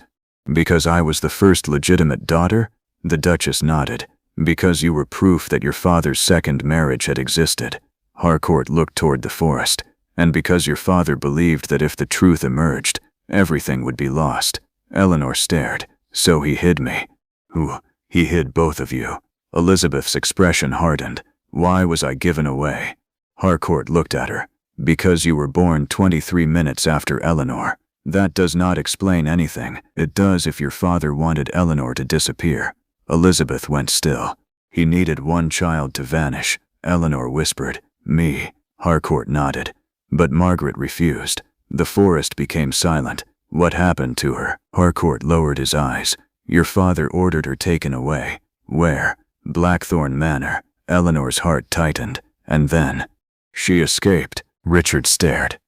Because I was the first legitimate daughter? The Duchess nodded. Because you were proof that your father's second marriage had existed. Harcourt looked toward the forest. And because your father believed that if the truth emerged, everything would be lost. Eleanor stared. So he hid me. Ooh, he hid both of you. Elizabeth's expression hardened. Why was I given away? Harcourt looked at her. Because you were born 23 minutes after Eleanor. That does not explain anything. It does if your father wanted Eleanor to disappear. Elizabeth went still. He needed one child to vanish. Eleanor whispered, me. Harcourt nodded. But Margaret refused. The forest became silent. What happened to her? Harcourt lowered his eyes. Your father ordered her taken away. Where? Blackthorn Manor. Eleanor's heart tightened. And then, she escaped. Richard stared.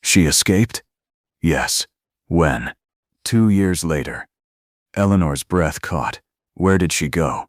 She escaped? Yes. When? 2 years later. Eleanor's breath caught. Where did she go?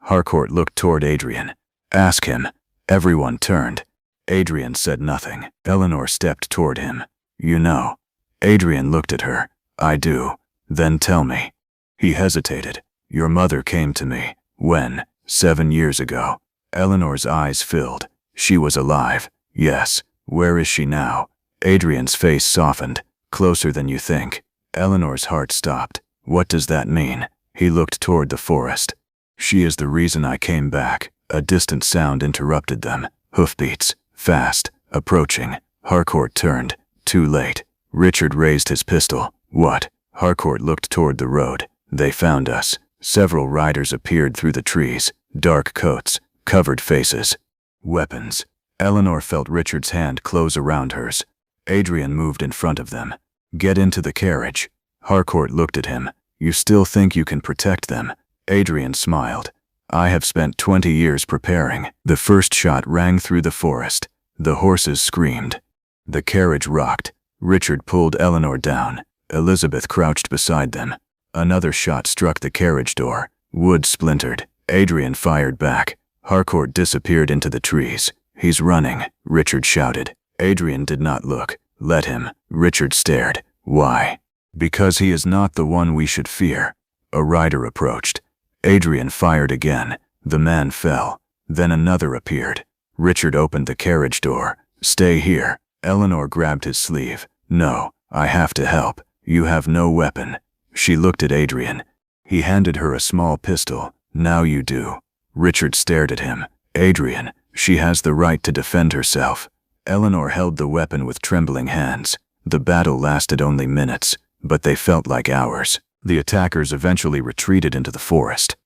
Harcourt looked toward Adrian. Ask him. Everyone turned. Adrian said nothing. Eleanor stepped toward him. You know. Adrian looked at her. I do. Then tell me. He hesitated. Your mother came to me. When? 7 years ago. Eleanor's eyes filled. She was alive. Yes. Where is she now? Adrian's face softened. Closer than you think. Eleanor's heart stopped. What does that mean? He looked toward the forest. She is the reason I came back. A distant sound interrupted them. Hoofbeats. Fast. Approaching. Harcourt turned. Too late. Richard raised his pistol. What? Harcourt looked toward the road. They found us. Several riders appeared through the trees. Dark coats. Covered faces. Weapons. Eleanor felt Richard's hand close around hers. Adrian moved in front of them. Get into the carriage. Harcourt looked at him. You still think you can protect them? Adrian smiled. I have spent 20 years preparing. The first shot rang through the forest. The horses screamed. The carriage rocked. Richard pulled Eleanor down. Elizabeth crouched beside them. Another shot struck the carriage door. Wood splintered. Adrian fired back. Harcourt disappeared into the trees. He's running, Richard shouted. Adrian did not look. Let him. Richard stared. Why? Because he is not the one we should fear. A rider approached. Adrian fired again. The man fell. Then another appeared. Richard opened the carriage door. Stay here. Eleanor grabbed his sleeve. No, I have to help. You have no weapon. She looked at Adrian. He handed her a small pistol. Now you do. Richard stared at him. Adrian, she has the right to defend herself. Eleanor held the weapon with trembling hands. The battle lasted only minutes, but they felt like hours. The attackers eventually retreated into the forest.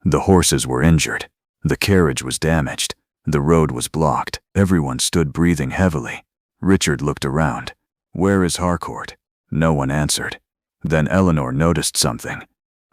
The horses were injured. The carriage was damaged. The road was blocked. Everyone stood breathing heavily. Richard looked around. Where is Harcourt? No one answered. Then Eleanor noticed something.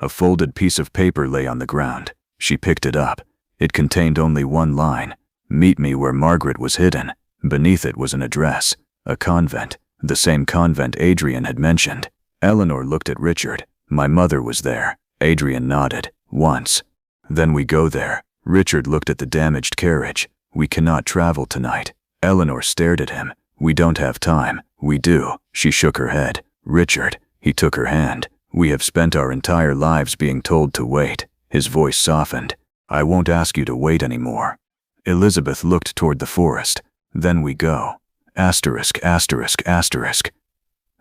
A folded piece of paper lay on the ground. She picked it up. It contained only one line. Meet me where Margaret was hidden. Beneath it was an address. A convent. The same convent Adrian had mentioned. Eleanor looked at Richard. My mother was there. Adrian nodded. Once. Then we go there. Richard looked at the damaged carriage. We cannot travel tonight. Eleanor stared at him. We don't have time. We do. She shook her head. Richard. He took her hand. We have spent our entire lives being told to wait. His voice softened. I won't ask you to wait anymore. Elizabeth looked toward the forest. Then we go. Asterisk, asterisk, asterisk.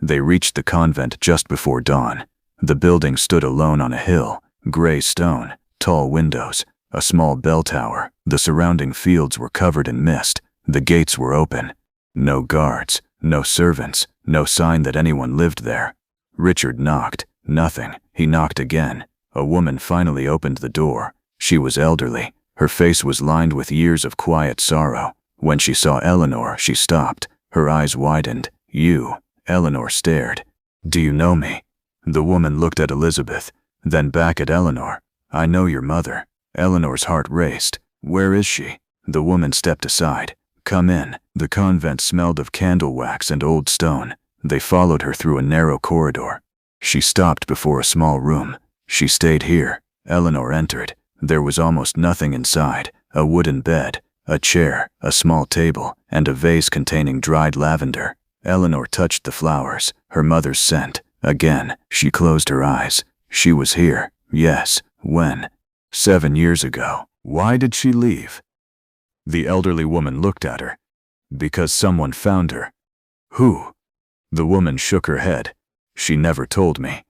They reached the convent just before dawn. The building stood alone on a hill. Gray stone. Tall windows. A small bell tower. The surrounding fields were covered in mist. The gates were open. No guards, no servants, no sign that anyone lived there. Richard knocked. Nothing. He knocked again. A woman finally opened the door. She was elderly. Her face was lined with years of quiet sorrow. When she saw Eleanor, she stopped. Her eyes widened. "You?" Eleanor stared. "Do you know me?" The woman looked at Elizabeth, then back at Eleanor. "I know your mother." Eleanor's heart raced. "Where is she?" The woman stepped aside. "Come in." The convent smelled of candle wax and old stone. They followed her through a narrow corridor. She stopped before a small room. "She stayed here." Eleanor entered. There was almost nothing inside. A wooden bed, a chair, a small table, and a vase containing dried lavender. Eleanor touched the flowers, her mother's scent. Again, she closed her eyes. She was here. Yes. When? 7 years ago. Why did she leave? The elderly woman looked at her. "Because someone found her." "Who?" The woman shook her head. "She never told me."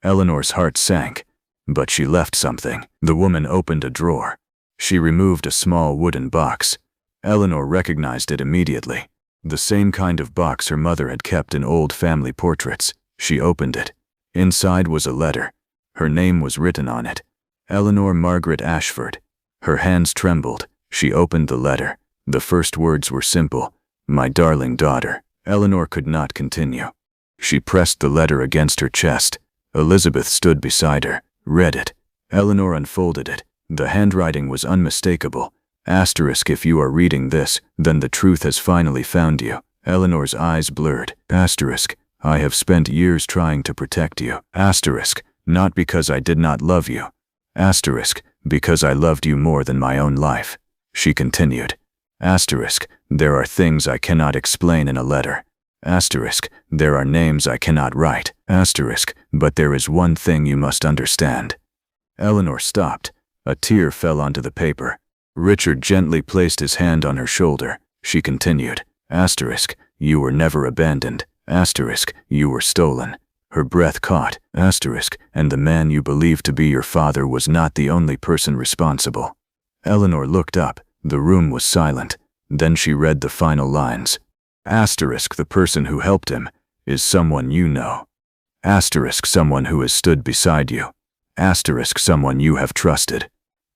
Eleanor's heart sank. "But she left something." The woman opened a drawer. She removed a small wooden box. Eleanor recognized it immediately. The same kind of box her mother had kept in old family portraits. She opened it. Inside was a letter. Her name was written on it. Eleanor Margaret Ashford. Her hands trembled. She opened the letter. The first words were simple. "My darling daughter." Eleanor could not continue. She pressed the letter against her chest. Elizabeth stood beside her, read it. Eleanor unfolded it. The handwriting was unmistakable. Asterisk, if you are reading this, then the truth has finally found you. Eleanor's eyes blurred. Asterisk, I have spent years trying to protect you. Asterisk, not because I did not love you. Asterisk, because I loved you more than my own life. She continued. Asterisk, there are things I cannot explain in a letter. Asterisk, there are names I cannot write. Asterisk, but there is one thing you must understand. Eleanor stopped. A tear fell onto the paper. Richard gently placed his hand on her shoulder. She continued. Asterisk, you were never abandoned. Asterisk, you were stolen. Her breath caught. Asterisk, and the man you believed to be your father was not the only person responsible. Eleanor looked up. The room was silent. Then she read the final lines. Asterisk, the person who helped him is someone you know. Asterisk, someone who has stood beside you. Asterisk, someone you have trusted.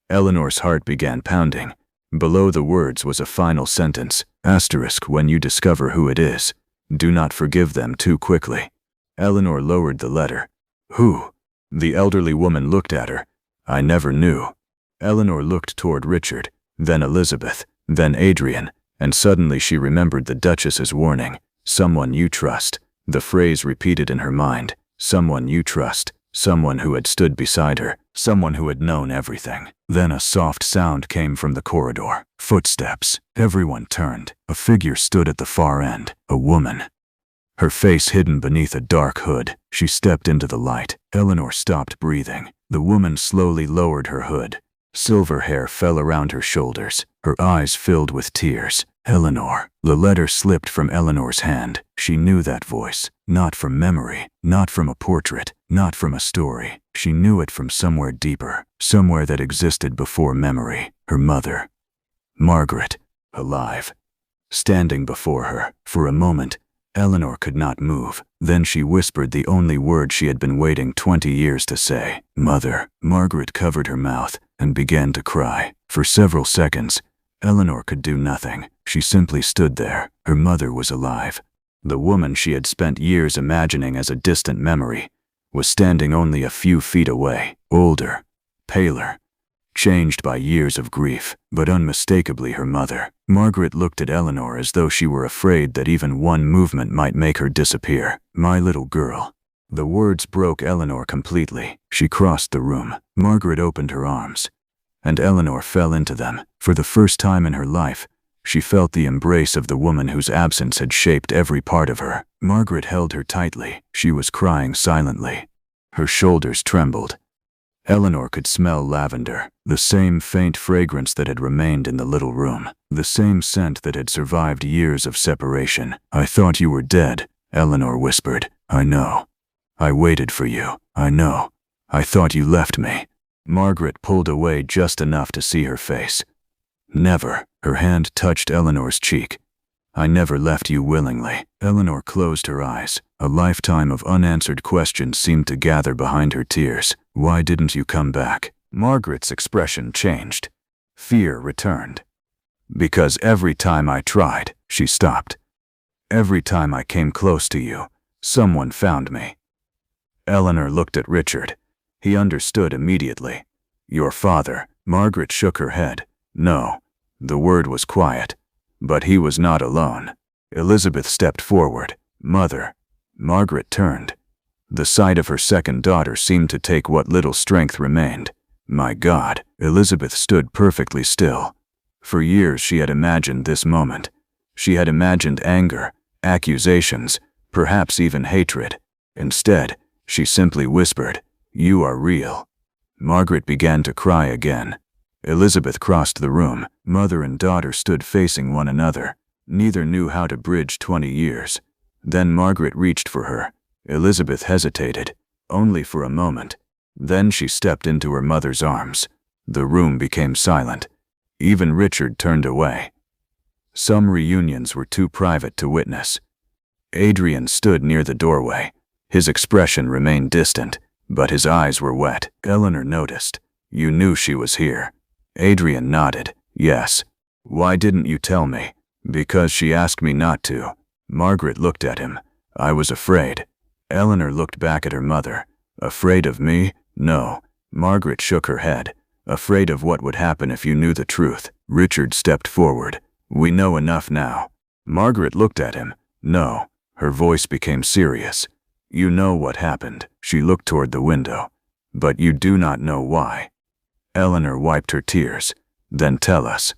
Eleanor's heart began pounding. Below the words was a final sentence. Asterisk, when you discover who it is, do not forgive them too quickly. Eleanor lowered the letter. Who? The elderly woman looked at her. I never knew. Eleanor looked toward Richard, then Elizabeth, then Adrian, and suddenly she remembered the Duchess's warning. Someone you trust. The phrase repeated in her mind. Someone you trust. Someone who had stood beside her. Someone who had known everything. Then a soft sound came from the corridor. Footsteps. Everyone turned. A figure stood at the far end. A woman. Her face hidden beneath a dark hood. She stepped into the light. Eleanor stopped breathing. The woman slowly lowered her hood. Silver hair fell around her shoulders. Her eyes filled with tears. Eleanor. The letter slipped from Eleanor's hand. She knew that voice. Not from memory. Not from a portrait. Not from a story. She knew it from somewhere deeper. Somewhere that existed before memory. Her mother. Margaret. Alive. Standing before her. For a moment, Eleanor could not move. Then she whispered the only word she had been waiting 20 years to say. Mother. Margaret covered her mouth and began to cry. For several seconds, Eleanor could do nothing. She simply stood there. Her mother was alive. The woman she had spent years imagining as a distant memory was standing only a few feet away, older, paler, changed by years of grief, but unmistakably her mother. Margaret looked at Eleanor as though she were afraid that even one movement might make her disappear. My little girl. The words broke Eleanor completely. She crossed the room. Margaret opened her arms, and Eleanor fell into them. For the first time in her life, she felt the embrace of the woman whose absence had shaped every part of her. Margaret held her tightly. She was crying silently. Her shoulders trembled. Eleanor could smell lavender, the same faint fragrance that had remained in the little room, the same scent that had survived years of separation. I thought you were dead, Eleanor whispered. I know. I waited for you. I know. I thought you left me. Margaret pulled away just enough to see her face. Never. Her hand touched Eleanor's cheek. I never left you willingly. Eleanor closed her eyes. A lifetime of unanswered questions seemed to gather behind her tears. Why didn't you come back? Margaret's expression changed. Fear returned. Because every time I tried, she stopped. Every time I came close to you, someone found me. Eleanor looked at Richard. He understood immediately. Your father. Margaret shook her head. No. The word was quiet. But he was not alone. Elizabeth stepped forward. Mother. Margaret turned. The sight of her second daughter seemed to take what little strength remained. My God. Elizabeth stood perfectly still. For years she had imagined this moment. She had imagined anger, accusations, perhaps even hatred. Instead, she simply whispered, "You are real." Margaret began to cry again. Elizabeth crossed the room. Mother and daughter stood facing one another. Neither knew how to bridge 20 years. Then Margaret reached for her. Elizabeth hesitated, only for a moment. Then she stepped into her mother's arms. The room became silent. Even Richard turned away. Some reunions were too private to witness. Adrian stood near the doorway. His expression remained distant, but his eyes were wet. Eleanor noticed. You knew she was here. Adrian nodded. Yes. Why didn't you tell me? Because she asked me not to. Margaret looked at him. I was afraid. Eleanor looked back at her mother. Afraid of me? No. Margaret shook her head. Afraid of what would happen if you knew the truth. Richard stepped forward. We know enough now. Margaret looked at him. No. Her voice became serious. You know what happened. She looked toward the window. But you do not know why. Eleanor wiped her tears. Then tell us.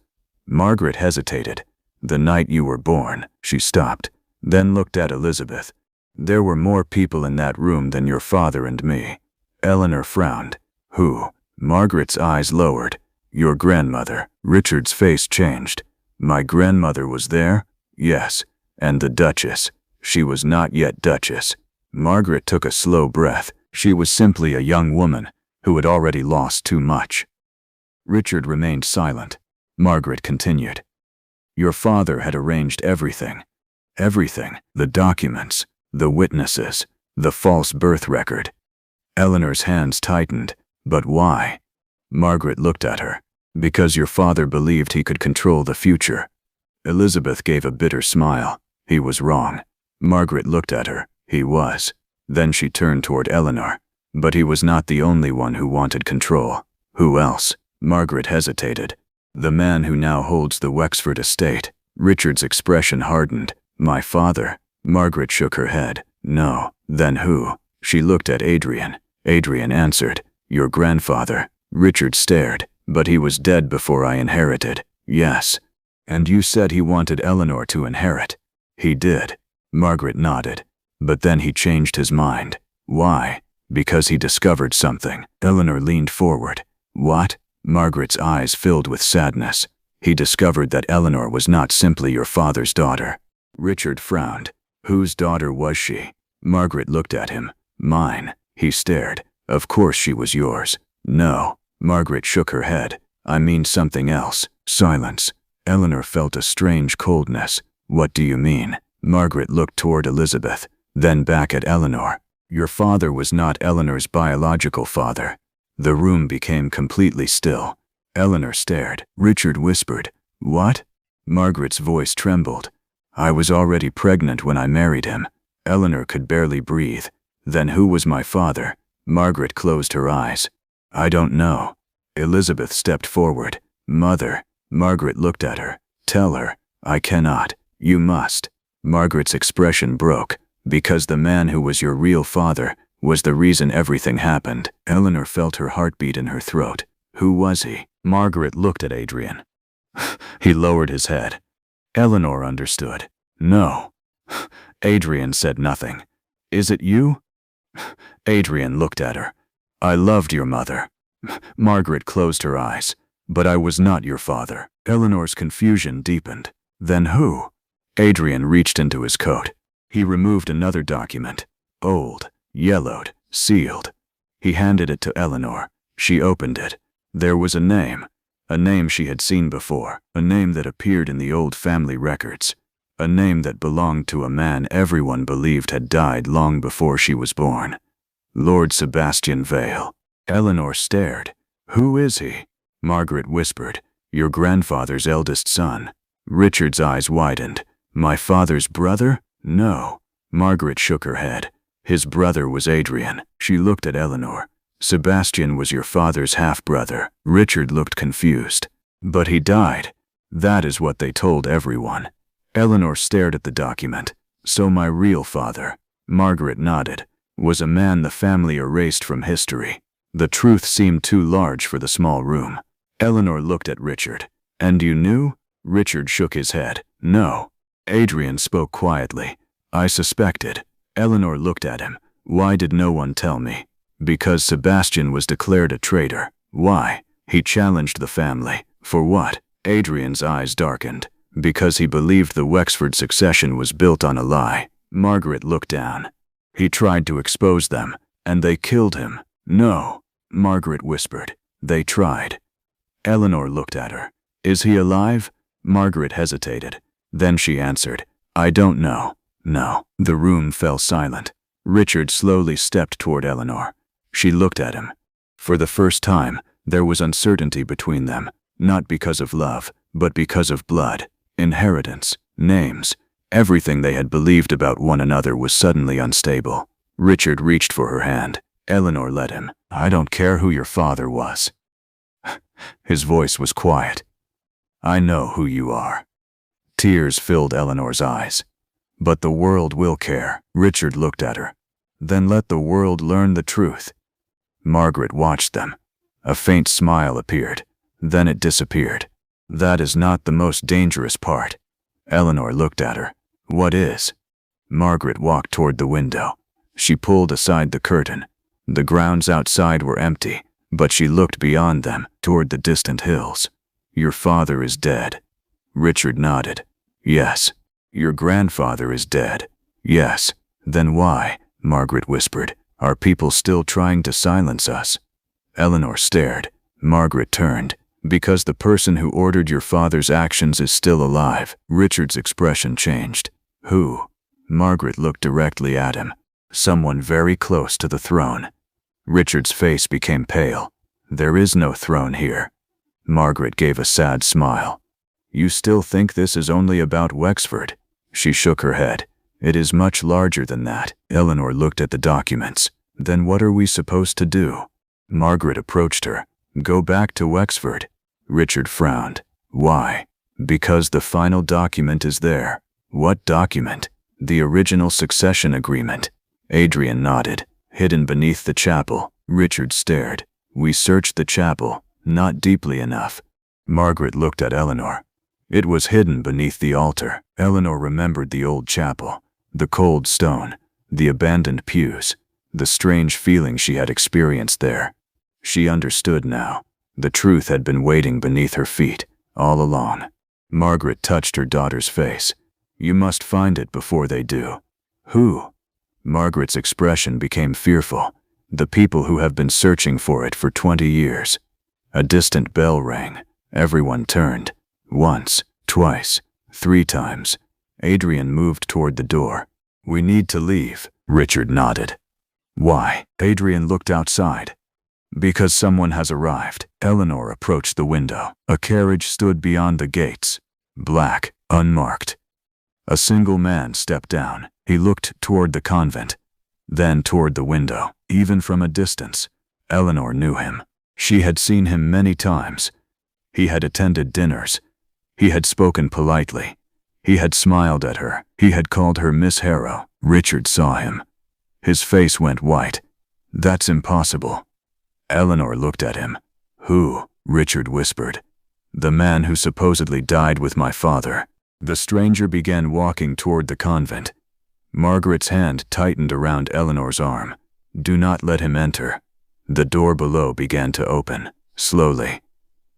Margaret hesitated. The night you were born. She stopped, then looked at Elizabeth. There were more people in that room than your father and me. Eleanor frowned. Who? Margaret's eyes lowered. Your grandmother. Richard's face changed. My grandmother was there? Yes. And the Duchess. She was not yet Duchess. Margaret took a slow breath. She was simply a young woman who had already lost too much. Richard remained silent. Margaret continued. Your father had arranged everything. Everything. The documents, the witnesses, the false birth record. Eleanor's hands tightened. But why? Margaret looked at her. Because your father believed he could control the future. Elizabeth gave a bitter smile. He was wrong. Margaret looked at her. He was. Then she turned toward Eleanor. But he was not the only one who wanted control. Who else? Margaret hesitated. The man who now holds the Wexford estate. Richard's expression hardened. My father. Margaret shook her head. No. Then who? She looked at Adrian. Adrian answered. Your grandfather. Richard stared. But he was dead before I inherited. Yes. And you said he wanted Eleanor to inherit. He did. Margaret nodded. But then he changed his mind. Why? Because he discovered something. Eleanor leaned forward. What? Margaret's eyes filled with sadness. He discovered that Eleanor was not simply your father's daughter. Richard frowned. Whose daughter was she? Margaret looked at him. Mine. He stared. Of course she was yours. No. Margaret shook her head. I mean something else. Silence. Eleanor felt a strange coldness. What do you mean? Margaret looked toward Elizabeth, then back at Eleanor. Your father was not Eleanor's biological father. The room became completely still. Eleanor stared. Richard whispered, What? Margaret's voice trembled. I was already pregnant when I married him. Eleanor could barely breathe. Then who was my father? Margaret closed her eyes. I don't know. Elizabeth stepped forward. Mother. Margaret looked at her. Tell her. I cannot. You must. Margaret's expression broke. Because the man who was your real father was the reason everything happened. Eleanor felt her heartbeat in her throat. Who was he? Margaret looked at Adrian. He lowered his head. Eleanor understood. No. Adrian said nothing. Is it you? Adrian looked at her. I loved your mother. Margaret closed her eyes. But I was not your father. Eleanor's confusion deepened. Then who? Adrian reached into his coat. He removed another document. Old, yellowed, sealed. He handed it to Eleanor. She opened it. There was a name. A name she had seen before, a name that appeared in the old family records, a name that belonged to a man everyone believed had died long before she was born. Lord Sebastian Vale. Eleanor stared. "Who is he?" Margaret whispered. "Your grandfather's eldest son." Richard's eyes widened. "My father's brother? No." Margaret shook her head. "His brother was Adrian." She looked at Eleanor. "Sebastian was your father's half-brother." Richard looked confused. "But he died." "That is what they told everyone." Eleanor stared at the document. "So my real father," Margaret nodded, "was a man the family erased from history." The truth seemed too large for the small room. Eleanor looked at Richard. "And you knew?" Richard shook his head. "No." Adrian spoke quietly. "I suspected." Eleanor looked at him. "Why did no one tell me?" "Because Sebastian was declared a traitor." "Why?" "He challenged the family." "For what?" Adrian's eyes darkened. "Because he believed the Wexford succession was built on a lie." Margaret looked down. "He tried to expose them, and they killed him." "No," Margaret whispered. "They tried." Eleanor looked at her. "Is he alive?" Margaret hesitated. Then she answered, "I don't know." "No." The room fell silent. Richard slowly stepped toward Eleanor. She looked at him. For the first time, there was uncertainty between them, not because of love, but because of blood, inheritance, names. Everything they had believed about one another was suddenly unstable. Richard reached for her hand. Eleanor let him. "I don't care who your father was." His voice was quiet. "I know who you are." Tears filled Eleanor's eyes. "But the world will care." Richard looked at her. "Then let the world learn the truth." Margaret watched them. A faint smile appeared. Then it disappeared. "That is not the most dangerous part." Eleanor looked at her. "What is?" Margaret walked toward the window. She pulled aside the curtain. The grounds outside were empty, but she looked beyond them, toward the distant hills. "Your father is dead." Richard nodded. "Yes." "Your grandfather is dead." "Yes." "Then why," Margaret whispered, "are people still trying to silence us?" Eleanor stared. Margaret turned. "Because the person who ordered your father's actions is still alive." Richard's expression changed. "Who?" Margaret looked directly at him. "Someone very close to the throne." Richard's face became pale. "There is no throne here." Margaret gave a sad smile. "You still think this is only about Wexford?" She shook her head. "It is much larger than that." Eleanor looked at the documents. "Then what are we supposed to do?" Margaret approached her. "Go back to Wexford." Richard frowned. "Why?" "Because the final document is there." "What document?" "The original succession agreement." Adrian nodded. "Hidden beneath the chapel." Richard stared. "We searched the chapel, not deeply enough." Margaret looked at Eleanor. "It was hidden beneath the altar." Eleanor remembered the old chapel, the cold stone, the abandoned pews, the strange feeling she had experienced there. She understood now. The truth had been waiting beneath her feet, all along. Margaret touched her daughter's face. "You must find it before they do." "Who?" Margaret's expression became fearful. "The people who have been searching for it for 20 years. A distant bell rang. Everyone turned. Once, twice, 3 times. Adrian moved toward the door. "We need to leave." Richard nodded. "Why?" Adrian looked outside. "Because someone has arrived." Eleanor approached the window. A carriage stood beyond the gates. Black, unmarked. A single man stepped down. He looked toward the convent, then toward the window. Even from a distance, Eleanor knew him. She had seen him many times. He had attended dinners. He had spoken politely. He had smiled at her. He had called her Miss Harrow. Richard saw him. His face went white. "That's impossible." Eleanor looked at him. "Who?" Richard whispered. "The man who supposedly died with my father." The stranger began walking toward the convent. Margaret's hand tightened around Eleanor's arm. "Do not let him enter." The door below began to open, slowly.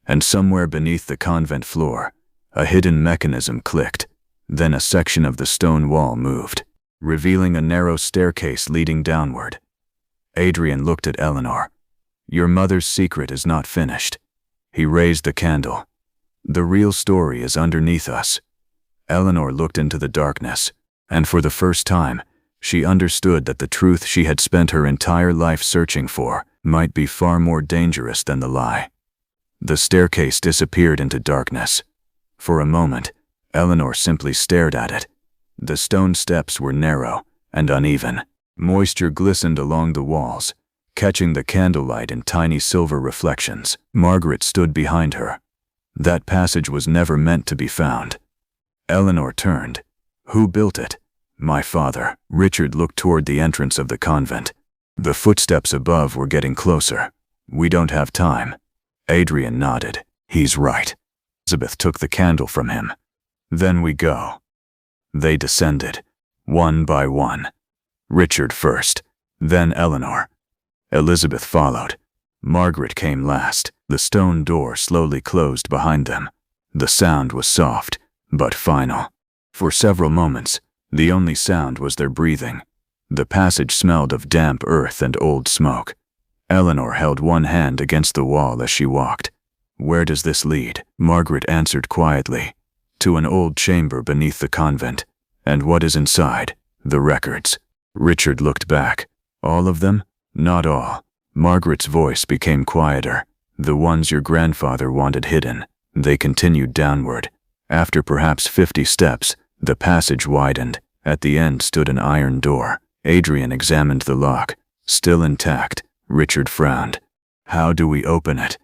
And somewhere beneath the convent floor, a hidden mechanism clicked. Then a section of the stone wall moved, revealing a narrow staircase leading downward. Adrian looked at Eleanor. "Your mother's secret is not finished." He raised the candle. The real story is underneath us. Eleanor looked into the darkness, and for the first time, she understood that the truth she had spent her entire life searching for might be far more dangerous than the lie. The staircase disappeared into darkness. For a moment, Eleanor simply stared at it. The stone steps were narrow and uneven. Moisture glistened along the walls, catching the candlelight in tiny silver reflections. Margaret stood behind her. That passage was never meant to be found. Eleanor turned. Who built it? My father. Richard looked toward the entrance of the convent. The footsteps above were getting closer. We don't have time. Adrian nodded. He's right. Elizabeth took the candle from him. Then we go. They descended, one by one. Richard first, then Eleanor. Elizabeth followed. Margaret came last. The stone door slowly closed behind them. The sound was soft, but final. For several moments, the only sound was their breathing. The passage smelled of damp earth and old smoke. Eleanor held one hand against the wall as she walked. Where does this lead? Margaret answered quietly. To an old chamber beneath the convent. And what is inside? The records. Richard looked back. All of them? Not all. Margaret's voice became quieter. The ones your grandfather wanted hidden. They continued downward. After perhaps 50 steps, the passage widened. At the end stood an iron door. Adrian examined the lock. Still intact. Richard frowned. How do we open it?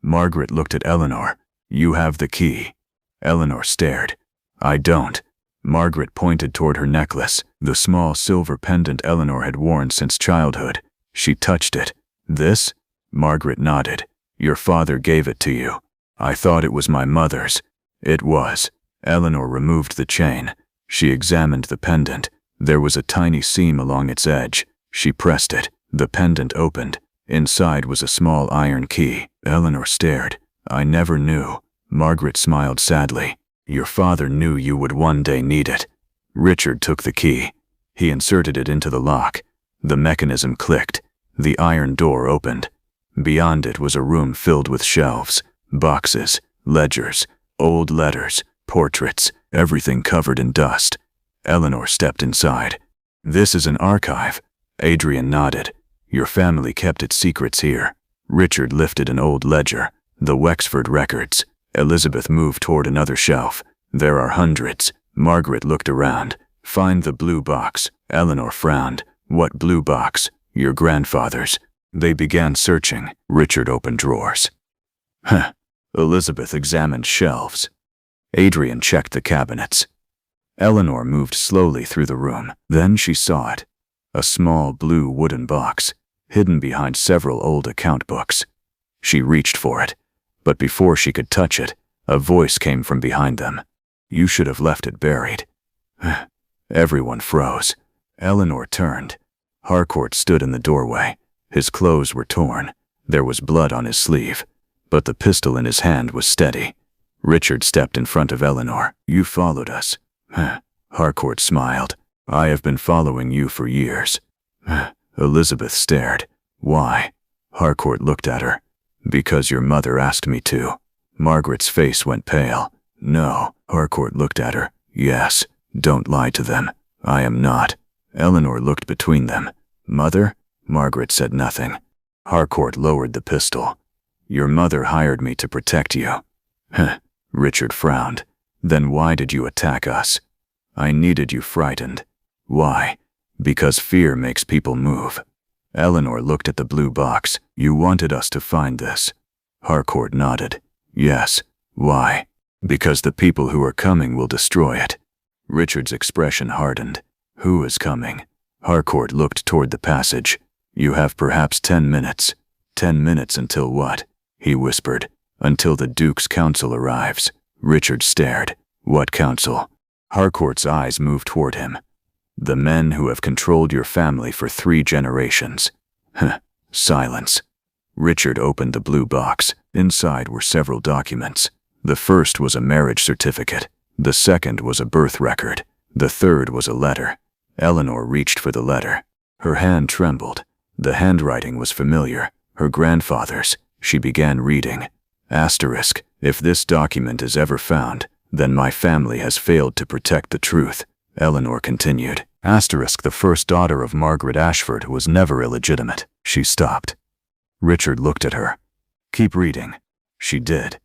Margaret looked at Eleanor. You have the key. Eleanor stared. I don't. Margaret pointed toward her necklace, the small silver pendant Eleanor had worn since childhood. She touched it. This? Margaret nodded. Your father gave it to you. I thought it was my mother's. It was. Eleanor removed the chain. She examined the pendant. There was a tiny seam along its edge. She pressed it. The pendant opened. Inside was a small iron key. Eleanor stared. I never knew. Margaret smiled sadly. Your father knew you would one day need it. Richard took the key. He inserted it into the lock. The mechanism clicked. The iron door opened. Beyond it was a room filled with shelves, boxes, ledgers, old letters, portraits, everything covered in dust. Eleanor stepped inside. This is an archive. Adrian nodded. Your family kept its secrets here. Richard lifted an old ledger. The Wexford records. Elizabeth moved toward another shelf. There are hundreds. Margaret looked around. Find the blue box. Eleanor frowned. What blue box? Your grandfather's. They began searching. Richard opened drawers. Elizabeth examined shelves. Adrian checked the cabinets. Eleanor moved slowly through the room. Then she saw it. A small blue wooden box, hidden behind several old account books. She reached for it, but before she could touch it, a voice came from behind them. You should have left it buried. Everyone froze. Eleanor turned. Harcourt stood in the doorway. His clothes were torn. There was blood on his sleeve, but the pistol in his hand was steady. Richard stepped in front of Eleanor. You followed us. Harcourt smiled. I have been following you for years. Elizabeth stared. Why? Harcourt looked at her. Because your mother asked me to. Margaret's face went pale. No. Harcourt looked at her. Yes. Don't lie to them. I am not. Eleanor looked between them. Mother? Margaret said nothing. Harcourt lowered the pistol. Your mother hired me to protect you. Richard frowned. Then why did you attack us? I needed you frightened. Why? Because fear makes people move. Eleanor looked at the blue box. You wanted us to find this. Harcourt nodded. Yes. Why? Because the people who are coming will destroy it. Richard's expression hardened. Who is coming? Harcourt looked toward the passage. You have perhaps 10 minutes. 10 minutes until what? He whispered. Until the Duke's council arrives. Richard stared. What council? Harcourt's eyes moved toward him. The men who have controlled your family for 3 generations. Silence. Richard opened the blue box. Inside were several documents. The first was a marriage certificate. The second was a birth record. The third was a letter. Eleanor reached for the letter. Her hand trembled. The handwriting was familiar. Her grandfather's. She began reading. Asterisk, if this document is ever found, then my family has failed to protect the truth, Eleanor continued. Asterisk, the first daughter of Margaret Ashford was never illegitimate. She stopped. Richard looked at her. Keep reading. She did.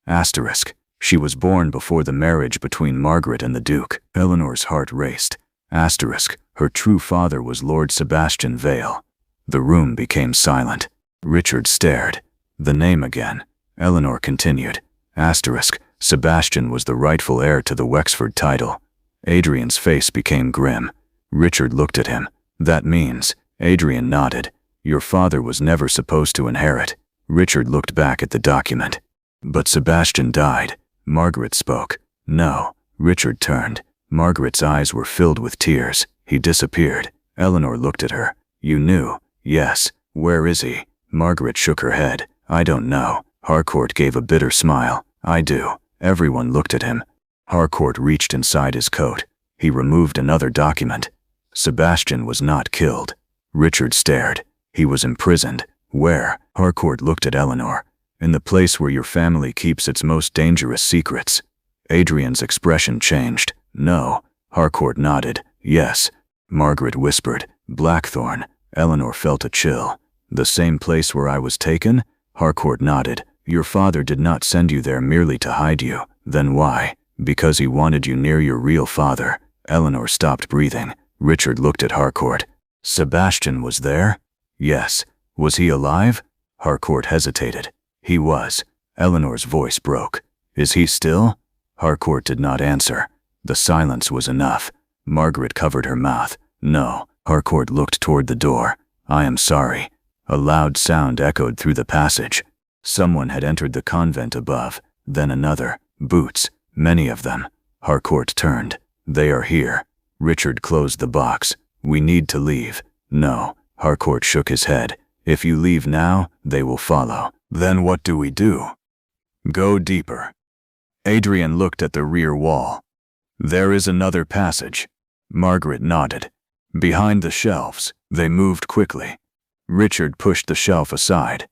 Asterisk, she was born before the marriage between Margaret and the Duke. Eleanor's heart raced. Asterisk, her true father was Lord Sebastian Vale. The room became silent. Richard stared. The name again. Eleanor continued. Asterisk, Sebastian was the rightful heir to the Wexford title. Adrian's face became grim. Richard looked at him. That means, Adrian nodded, your father was never supposed to inherit. Richard looked back at the document. But Sebastian died. Margaret spoke. No. Richard turned. Margaret's eyes were filled with tears. He disappeared. Eleanor looked at her. You knew? Yes. Where is he? Margaret shook her head. I don't know. Harcourt gave a bitter smile. I do. Everyone looked at him. Harcourt reached inside his coat. He removed another document. Sebastian was not killed. Richard stared. He was imprisoned. Where? Harcourt looked at Eleanor. In the place where your family keeps its most dangerous secrets. Adrian's expression changed. No. Harcourt nodded. Yes. Margaret whispered. Blackthorn. Eleanor felt a chill. The same place where I was taken? Harcourt nodded. Your father did not send you there merely to hide you. Then why? Because he wanted you near your real father. Eleanor stopped breathing. Richard looked at Harcourt. Sebastian was there? Yes. Was he alive? Harcourt hesitated. He was. Eleanor's voice broke. Is he still? Harcourt did not answer. The silence was enough. Margaret covered her mouth. No. Harcourt looked toward the door. I am sorry. A loud sound echoed through the passage. Someone had entered the convent above. Then another. Boots. Many of them. Harcourt turned. They are here. Richard closed the box. We need to leave. No. Harcourt shook his head. If you leave now, they will follow. Then what do we do? Go deeper. Adrian looked at the rear wall. There is another passage. Margaret nodded. Behind the shelves. They moved quickly. Richard pushed the shelf aside.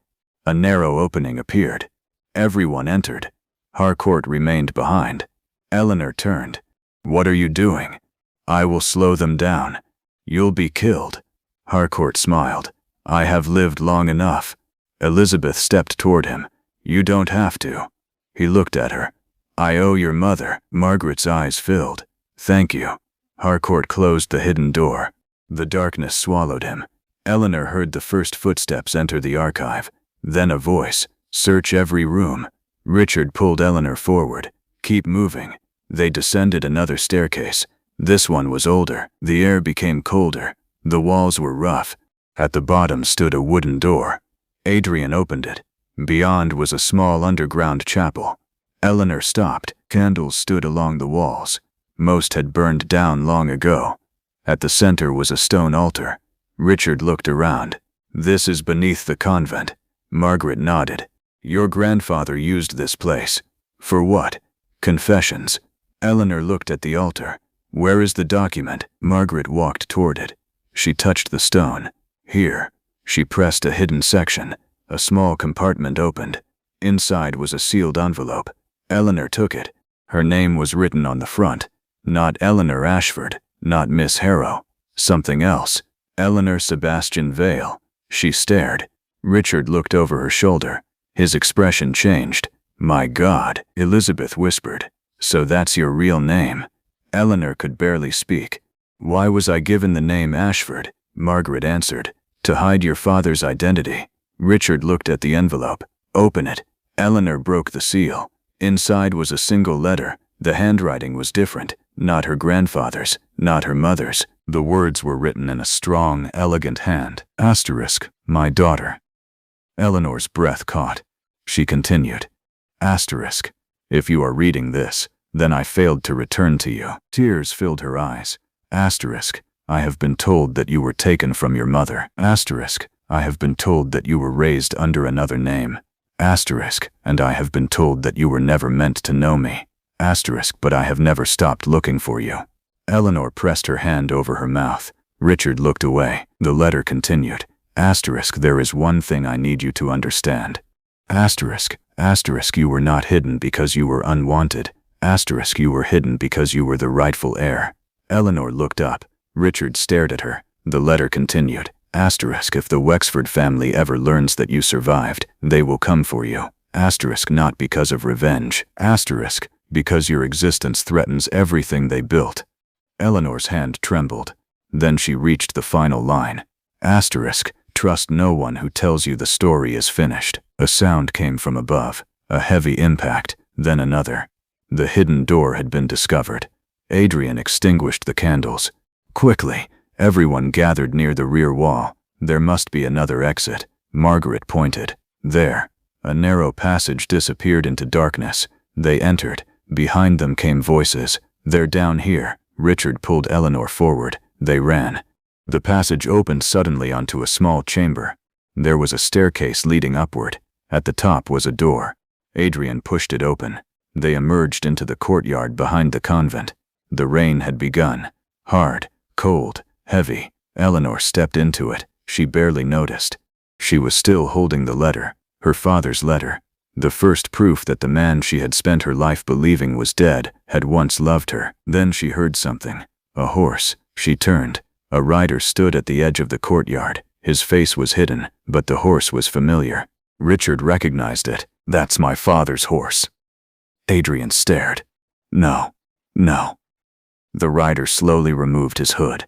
A narrow opening appeared. Everyone entered. Harcourt remained behind. Eleanor turned. What are you doing? I will slow them down. You'll be killed. Harcourt smiled. I have lived long enough. Elizabeth stepped toward him. You don't have to. He looked at her. I owe your mother. Margaret's eyes filled. Thank you. Harcourt closed the hidden door. The darkness swallowed him. Eleanor heard the first footsteps enter the archive. Then a voice. Search every room. Richard pulled Eleanor forward. Keep moving. They descended another staircase. This one was older. The air became colder. The walls were rough. At the bottom stood a wooden door. Adrian opened it. Beyond was a small underground chapel. Eleanor stopped. Candles stood along the walls. Most had burned down long ago. At the center was a stone altar. Richard looked around. This is beneath the convent. Margaret nodded. Your grandfather used this place. For what? Confessions. Eleanor looked at the altar. Where is the document? Margaret walked toward it. She touched the stone. Here. She pressed a hidden section. A small compartment opened. Inside was a sealed envelope. Eleanor took it. Her name was written on the front. Not Eleanor Ashford. Not Miss Harrow. Something else. Eleanor Sebastian Vale. She stared. Richard looked over her shoulder. His expression changed. My God, Elizabeth whispered. So that's your real name. Eleanor could barely speak. Why was I given the name Ashford? Margaret answered. To hide your father's identity. Richard looked at the envelope. Open it. Eleanor broke the seal. Inside was a single letter. The handwriting was different. Not her grandfather's, not her mother's. The words were written in a strong, elegant hand. Asterisk, my daughter. Eleanor's breath caught. She continued. Asterisk, if you are reading this, then I failed to return to you. Tears filled her eyes. Asterisk, I have been told that you were taken from your mother. Asterisk, I have been told that you were raised under another name. Asterisk, and I have been told that you were never meant to know me. Asterisk, but I have never stopped looking for you. Eleanor pressed her hand over her mouth. Richard looked away. The letter continued. Asterisk, there is one thing I need you to understand. Asterisk, asterisk, you were not hidden because you were unwanted. Asterisk, you were hidden because you were the rightful heir. Eleanor looked up. Richard stared at her. The letter continued. Asterisk, if the Wexford family ever learns that you survived, they will come for you. Asterisk, not because of revenge. Asterisk, because your existence threatens everything they built. Eleanor's hand trembled. Then she reached the final line. Asterisk, trust no one who tells you the story is finished. A sound came from above. A heavy impact, then another. The hidden door had been discovered. Adrian extinguished the candles. Quickly, everyone gathered near the rear wall. There must be another exit. Margaret pointed. There. A narrow passage disappeared into darkness. They entered. Behind them came voices. They're down here. Richard pulled Eleanor forward. They ran. The passage opened suddenly onto a small chamber. There was a staircase leading upward. At the top was a door. Adrian pushed it open. They emerged into the courtyard behind the convent. The rain had begun. Hard, cold, heavy. Eleanor stepped into it. She barely noticed. She was still holding the letter, her father's letter. The first proof that the man she had spent her life believing was dead had once loved her. Then she heard something. A horse. She turned. A rider stood at the edge of the courtyard. His face was hidden, but the horse was familiar. Richard recognized it. That's my father's horse. Adrian stared. No. No. The rider slowly removed his hood.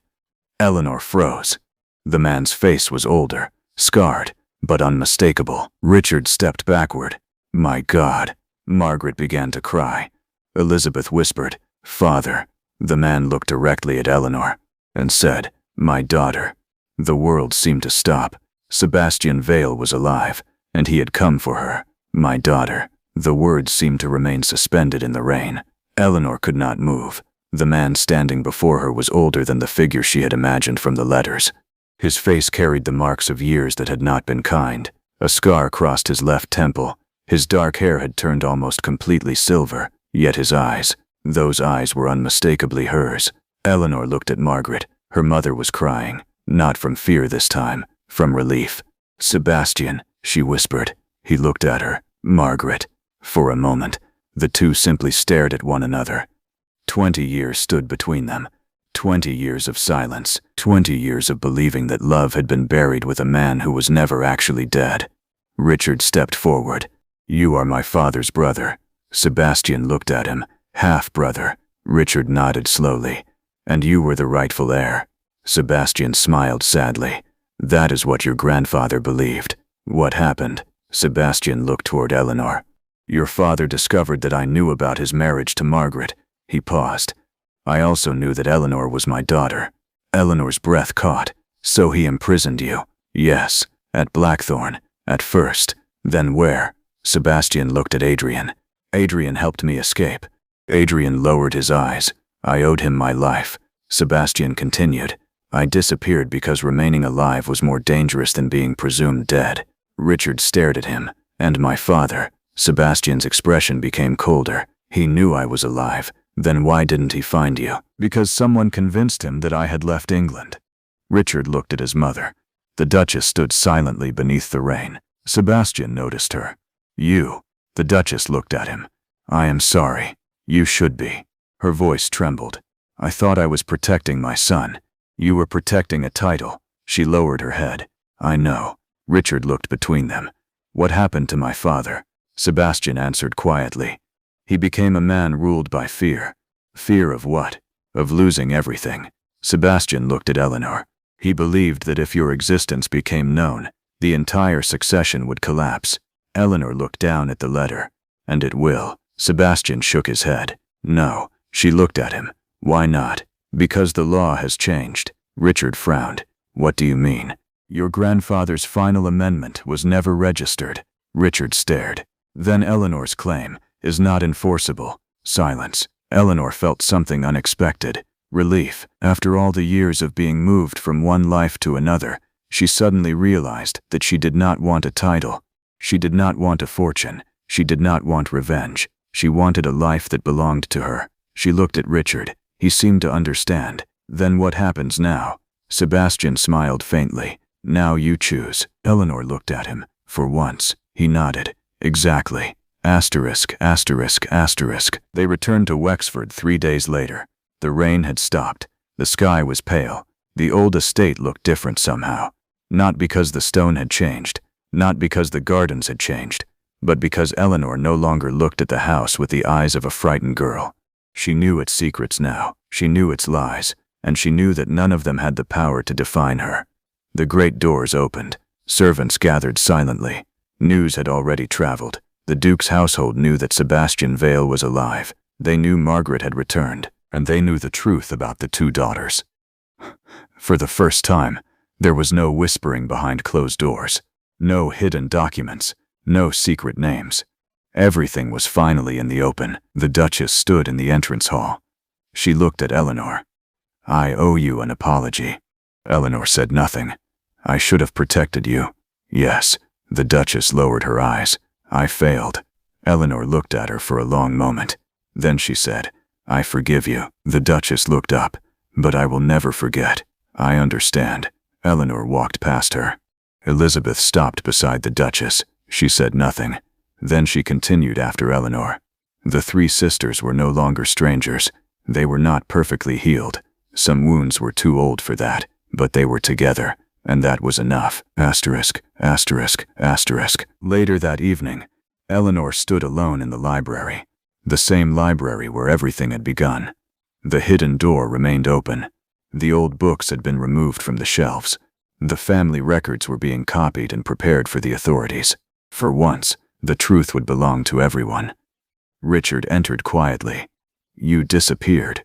Eleanor froze. The man's face was older, scarred, but unmistakable. Richard stepped backward. My God. Margaret began to cry. Elizabeth whispered, Father. The man looked directly at Eleanor and said, My daughter. The world seemed to stop. Sebastian Vale was alive, and he had come for her. My daughter. The words seemed to remain suspended in the rain. Eleanor could not move. The man standing before her was older than the figure she had imagined from the letters. His face carried the marks of years that had not been kind. A scar crossed his left temple. His dark hair had turned almost completely silver, yet his eyes, those eyes were unmistakably hers. Eleanor looked at Margaret. Her mother was crying, not from fear this time, from relief. Sebastian, she whispered. He looked at her. Margaret. For a moment, the two simply stared at one another. 20 years stood between them. 20 years of silence. 20 years of believing that love had been buried with a man who was never actually dead. Richard stepped forward. You are my father's brother. Sebastian looked at him. Half-brother. Richard nodded slowly. And you were the rightful heir. Sebastian smiled sadly. That is what your grandfather believed. What happened? Sebastian looked toward Eleanor. Your father discovered that I knew about his marriage to Margaret. He paused. I also knew that Eleanor was my daughter. Eleanor's breath caught. So he imprisoned you. Yes, at Blackthorn. At first. Then where? Sebastian looked at Adrian. Adrian helped me escape. Adrian lowered his eyes. I owed him my life. Sebastian continued. I disappeared because remaining alive was more dangerous than being presumed dead. Richard stared at him. And my father. Sebastian's expression became colder. He knew I was alive. Then why didn't he find you? Because someone convinced him that I had left England. Richard looked at his mother. The Duchess stood silently beneath the rain. Sebastian noticed her. You. The Duchess looked at him. I am sorry. You should be. Her voice trembled. I thought I was protecting my son. You were protecting a title. She lowered her head. I know. Richard looked between them. What happened to my father? Sebastian answered quietly. He became a man ruled by fear. Fear of what? Of losing everything. Sebastian looked at Eleanor. He believed that if your existence became known, the entire succession would collapse. Eleanor looked down at the letter. And it will. Sebastian shook his head. No. She looked at him. Why not? Because the law has changed. Richard frowned. What do you mean? Your grandfather's final amendment was never registered. Richard stared. Then Eleanor's claim is not enforceable. Silence. Eleanor felt something unexpected. Relief. After all the years of being moved from one life to another, she suddenly realized that she did not want a title. She did not want a fortune. She did not want revenge. She wanted a life that belonged to her. She looked at Richard. He seemed to understand. Then what happens now? Sebastian smiled faintly. Now you choose. Eleanor looked at him. For once, he nodded. Exactly. Asterisk, asterisk, asterisk. They returned to Wexford 3 days later. The rain had stopped. The sky was pale. The old estate looked different somehow. Not because the stone had changed, not because the gardens had changed, but because Eleanor no longer looked at the house with the eyes of a frightened girl. She knew its secrets now. She knew its lies, and she knew that none of them had the power to define her. The great doors opened. Servants gathered silently. News had already traveled. The Duke's household knew that Sebastian Vale was alive. They knew Margaret had returned, and they knew the truth about the 2 daughters. For the first time, there was no whispering behind closed doors, no hidden documents, no secret names. Everything was finally in the open. The Duchess stood in the entrance hall. She looked at Eleanor. "I owe you an apology." Eleanor said nothing. "I should have protected you." "Yes." The Duchess lowered her eyes. "I failed." Eleanor looked at her for a long moment. Then she said, "I forgive you." The Duchess looked up. "But I will never forget." "I understand." Eleanor walked past her. Elizabeth stopped beside the Duchess. She said nothing. Then she continued after Eleanor. The 3 sisters were no longer strangers. They were not perfectly healed. Some wounds were too old for that, but they were together, and that was enough. Asterisk, asterisk, asterisk. Later that evening, Eleanor stood alone in the library. The same library where everything had begun. The hidden door remained open. The old books had been removed from the shelves. The family records were being copied and prepared for the authorities. For once, the truth would belong to everyone. Richard entered quietly. "You disappeared."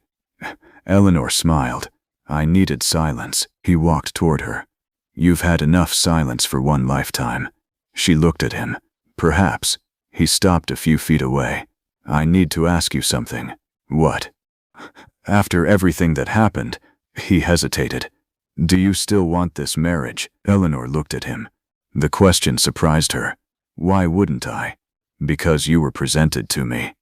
Eleanor smiled. "I needed silence." He walked toward her. "You've had enough silence for one lifetime." She looked at him. "Perhaps." He stopped a few feet away. "I need to ask you something." "What?" "After everything that happened," he hesitated. "Do you still want this marriage?" Eleanor looked at him. The question surprised her. "Why wouldn't I?" "Because you were presented to me."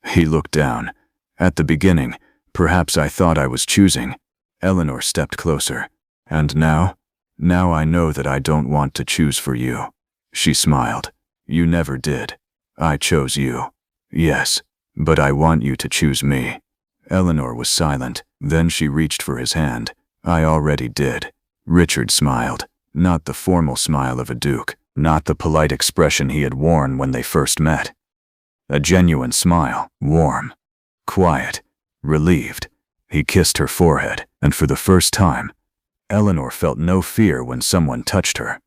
He looked down. "At the beginning, perhaps I thought I was choosing." Eleanor stepped closer. "And now?" "Now I know that I don't want to choose for you." She smiled. "You never did. I chose you." "Yes, but I want you to choose me." Eleanor was silent. Then she reached for his hand. "I already did." Richard smiled. Not the formal smile of a duke. Not the polite expression he had worn when they first met. A genuine smile, warm, quiet, relieved. He kissed her forehead, and for the first time, Eleanor felt no fear when someone touched her.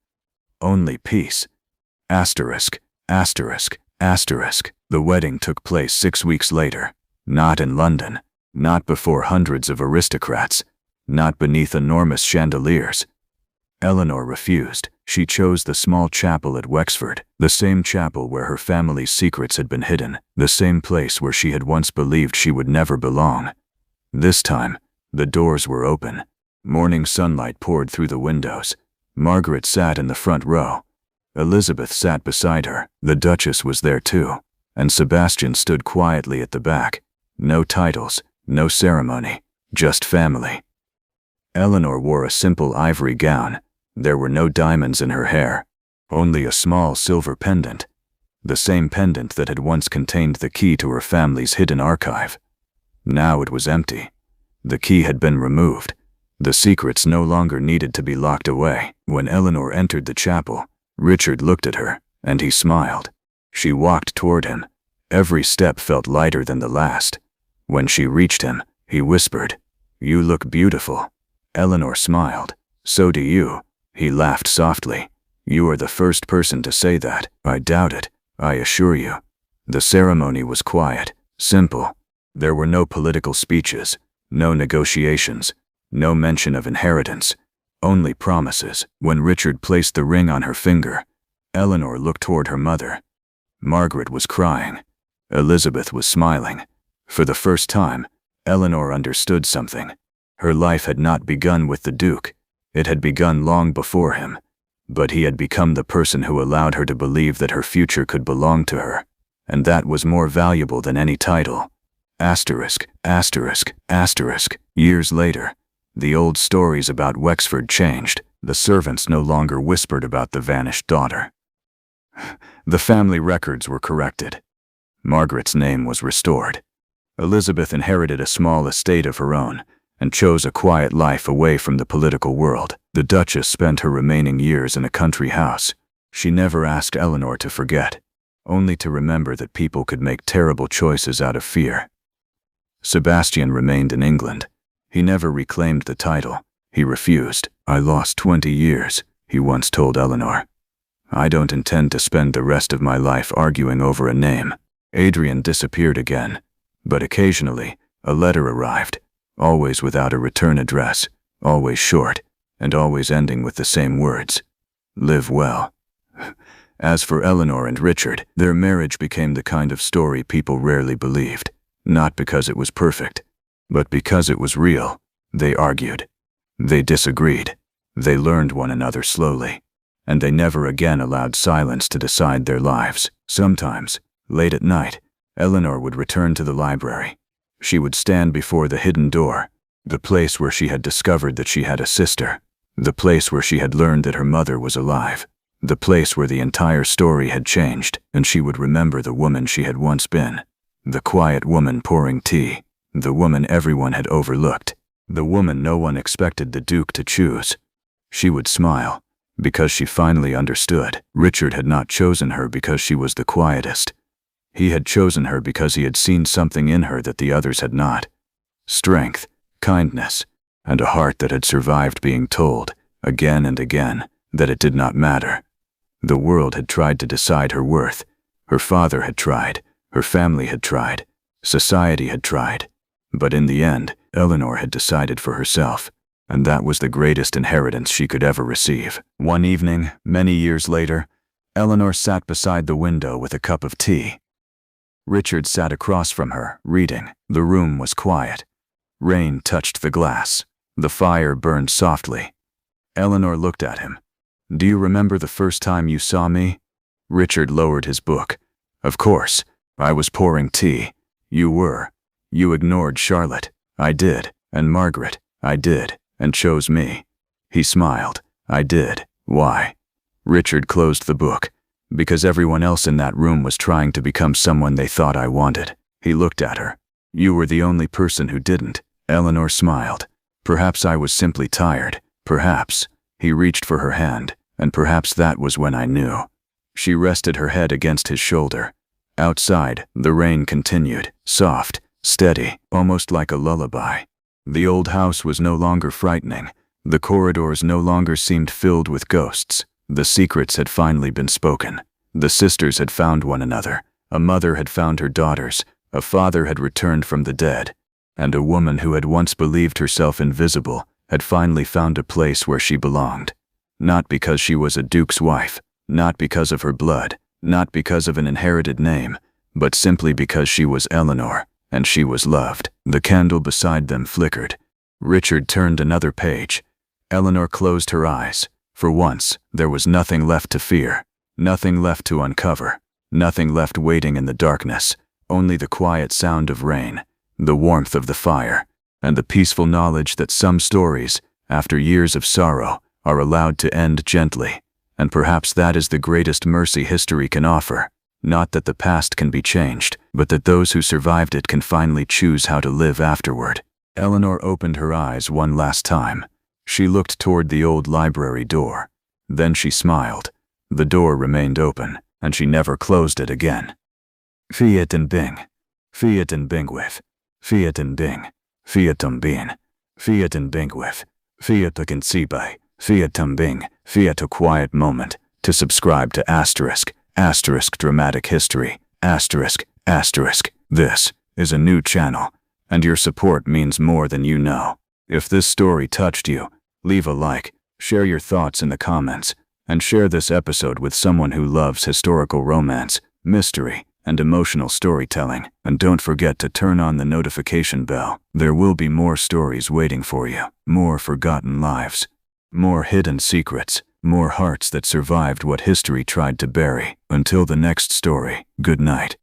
Only peace. Asterisk, asterisk, asterisk. The wedding took place 6 weeks later. Not in London. Not before hundreds of aristocrats. Not beneath enormous chandeliers. Eleanor refused. She chose the small chapel at Wexford, the same chapel where her family's secrets had been hidden, the same place where she had once believed she would never belong. This time, the doors were open. Morning sunlight poured through the windows. Margaret sat in the front row. Elizabeth sat beside her. The Duchess was there too, and Sebastian stood quietly at the back. No titles, no ceremony, just family. Eleanor wore a simple ivory gown. There were no diamonds in her hair, only a small silver pendant, the same pendant that had once contained the key to her family's hidden archive. Now it was empty. The key had been removed. The secrets no longer needed to be locked away. When Eleanor entered the chapel, Richard looked at her, and he smiled. She walked toward him. Every step felt lighter than the last. When she reached him, he whispered, "You look beautiful." Eleanor smiled. "So do you." He laughed softly. "You are the first person to say that." "I doubt it, I assure you." The ceremony was quiet, simple. There were no political speeches, no negotiations, no mention of inheritance, only promises. When Richard placed the ring on her finger, Eleanor looked toward her mother. Margaret was crying. Elizabeth was smiling. For the first time, Eleanor understood something. Her life had not begun with the Duke. It had begun long before him, but he had become the person who allowed her to believe that her future could belong to her, and that was more valuable than any title. Asterisk, asterisk, asterisk. Years later, the old stories about Wexford changed. The servants no longer whispered about the vanished daughter. The family records were corrected. Margaret's name was restored. Elizabeth inherited a small estate of her own and chose a quiet life away from the political world. The Duchess spent her remaining years in a country house. She never asked Eleanor to forget, only to remember that people could make terrible choices out of fear. Sebastian remained in England. He never reclaimed the title. He refused. "I lost 20 years, he once told Eleanor. "I don't intend to spend the rest of my life arguing over a name." Adrian disappeared again, but occasionally a letter arrived, always without a return address, always short, and always ending with the same words: "Live well." As for Eleanor and Richard, their marriage became the kind of story people rarely believed, not because it was perfect, but because it was real. They argued. They disagreed. They learned one another slowly, and they never again allowed silence to decide their lives. Sometimes, late at night, Eleanor would return to the library. She would stand before the hidden door, the place where she had discovered that she had a sister, the place where she had learned that her mother was alive, the place where the entire story had changed, and she would remember the woman she had once been, the quiet woman pouring tea, the woman everyone had overlooked, the woman no one expected the Duke to choose. She would smile, because she finally understood. Richard had not chosen her because she was the quietest. He had chosen her because he had seen something in her that the others had not. Strength, kindness, and a heart that had survived being told, again and again, that it did not matter. The world had tried to decide her worth. Her father had tried. Her family had tried. Society had tried. But in the end, Eleanor had decided for herself, and that was the greatest inheritance she could ever receive. One evening, many years later, Eleanor sat beside the window with a cup of tea. Richard sat across from her, reading. The room was quiet. Rain touched the glass. The fire burned softly. Eleanor looked at him. "Do you remember the first time you saw me?" Richard lowered his book. "Of course. I was pouring tea. You were. You ignored Charlotte. I did. And Margaret. I did. And chose me." He smiled. "I did. Why?" Richard closed the book. "Because everyone else in that room was trying to become someone they thought I wanted." He looked at her. "You were the only person who didn't." Eleanor smiled. "Perhaps I was simply tired. Perhaps." He reached for her hand, and perhaps that was when I knew. She rested her head against his shoulder. Outside, the rain continued, soft, steady, almost like a lullaby. The old house was no longer frightening. The corridors no longer seemed filled with ghosts. The secrets had finally been spoken. The sisters had found one another. A mother had found her daughters. A father had returned from the dead. And a woman who had once believed herself invisible had finally found a place where she belonged. Not because she was a duke's wife, not because of her blood, not because of an inherited name, but simply because she was Eleanor, and she was loved. The candle beside them flickered. Richard turned another page. Eleanor closed her eyes. For once, there was nothing left to fear, nothing left to uncover, nothing left waiting in the darkness, only the quiet sound of rain, the warmth of the fire, and the peaceful knowledge that some stories, after years of sorrow, are allowed to end gently. And perhaps that is the greatest mercy history can offer. Not that the past can be changed, but that those who survived it can finally choose how to live afterward. Eleanor opened her eyes one last time. She looked toward the old library door. Then she smiled. The door remained open, and she never closed it again. Fiat and Bing. Fiat and Bingwith. Fiat and Bing. Fiat Bin. Fiat and Bingwith. Fiat Akinsibai. Fiat Bing. Fiat a quiet moment. To subscribe to *** dramatic history, ***. This is a new channel, and your support means more than you know. If this story touched you, leave a like, share your thoughts in the comments, and share this episode with someone who loves historical romance, mystery, and emotional storytelling. And don't forget to turn on the notification bell. There will be more stories waiting for you, more forgotten lives, more hidden secrets, more hearts that survived what history tried to bury. Until the next story, good night.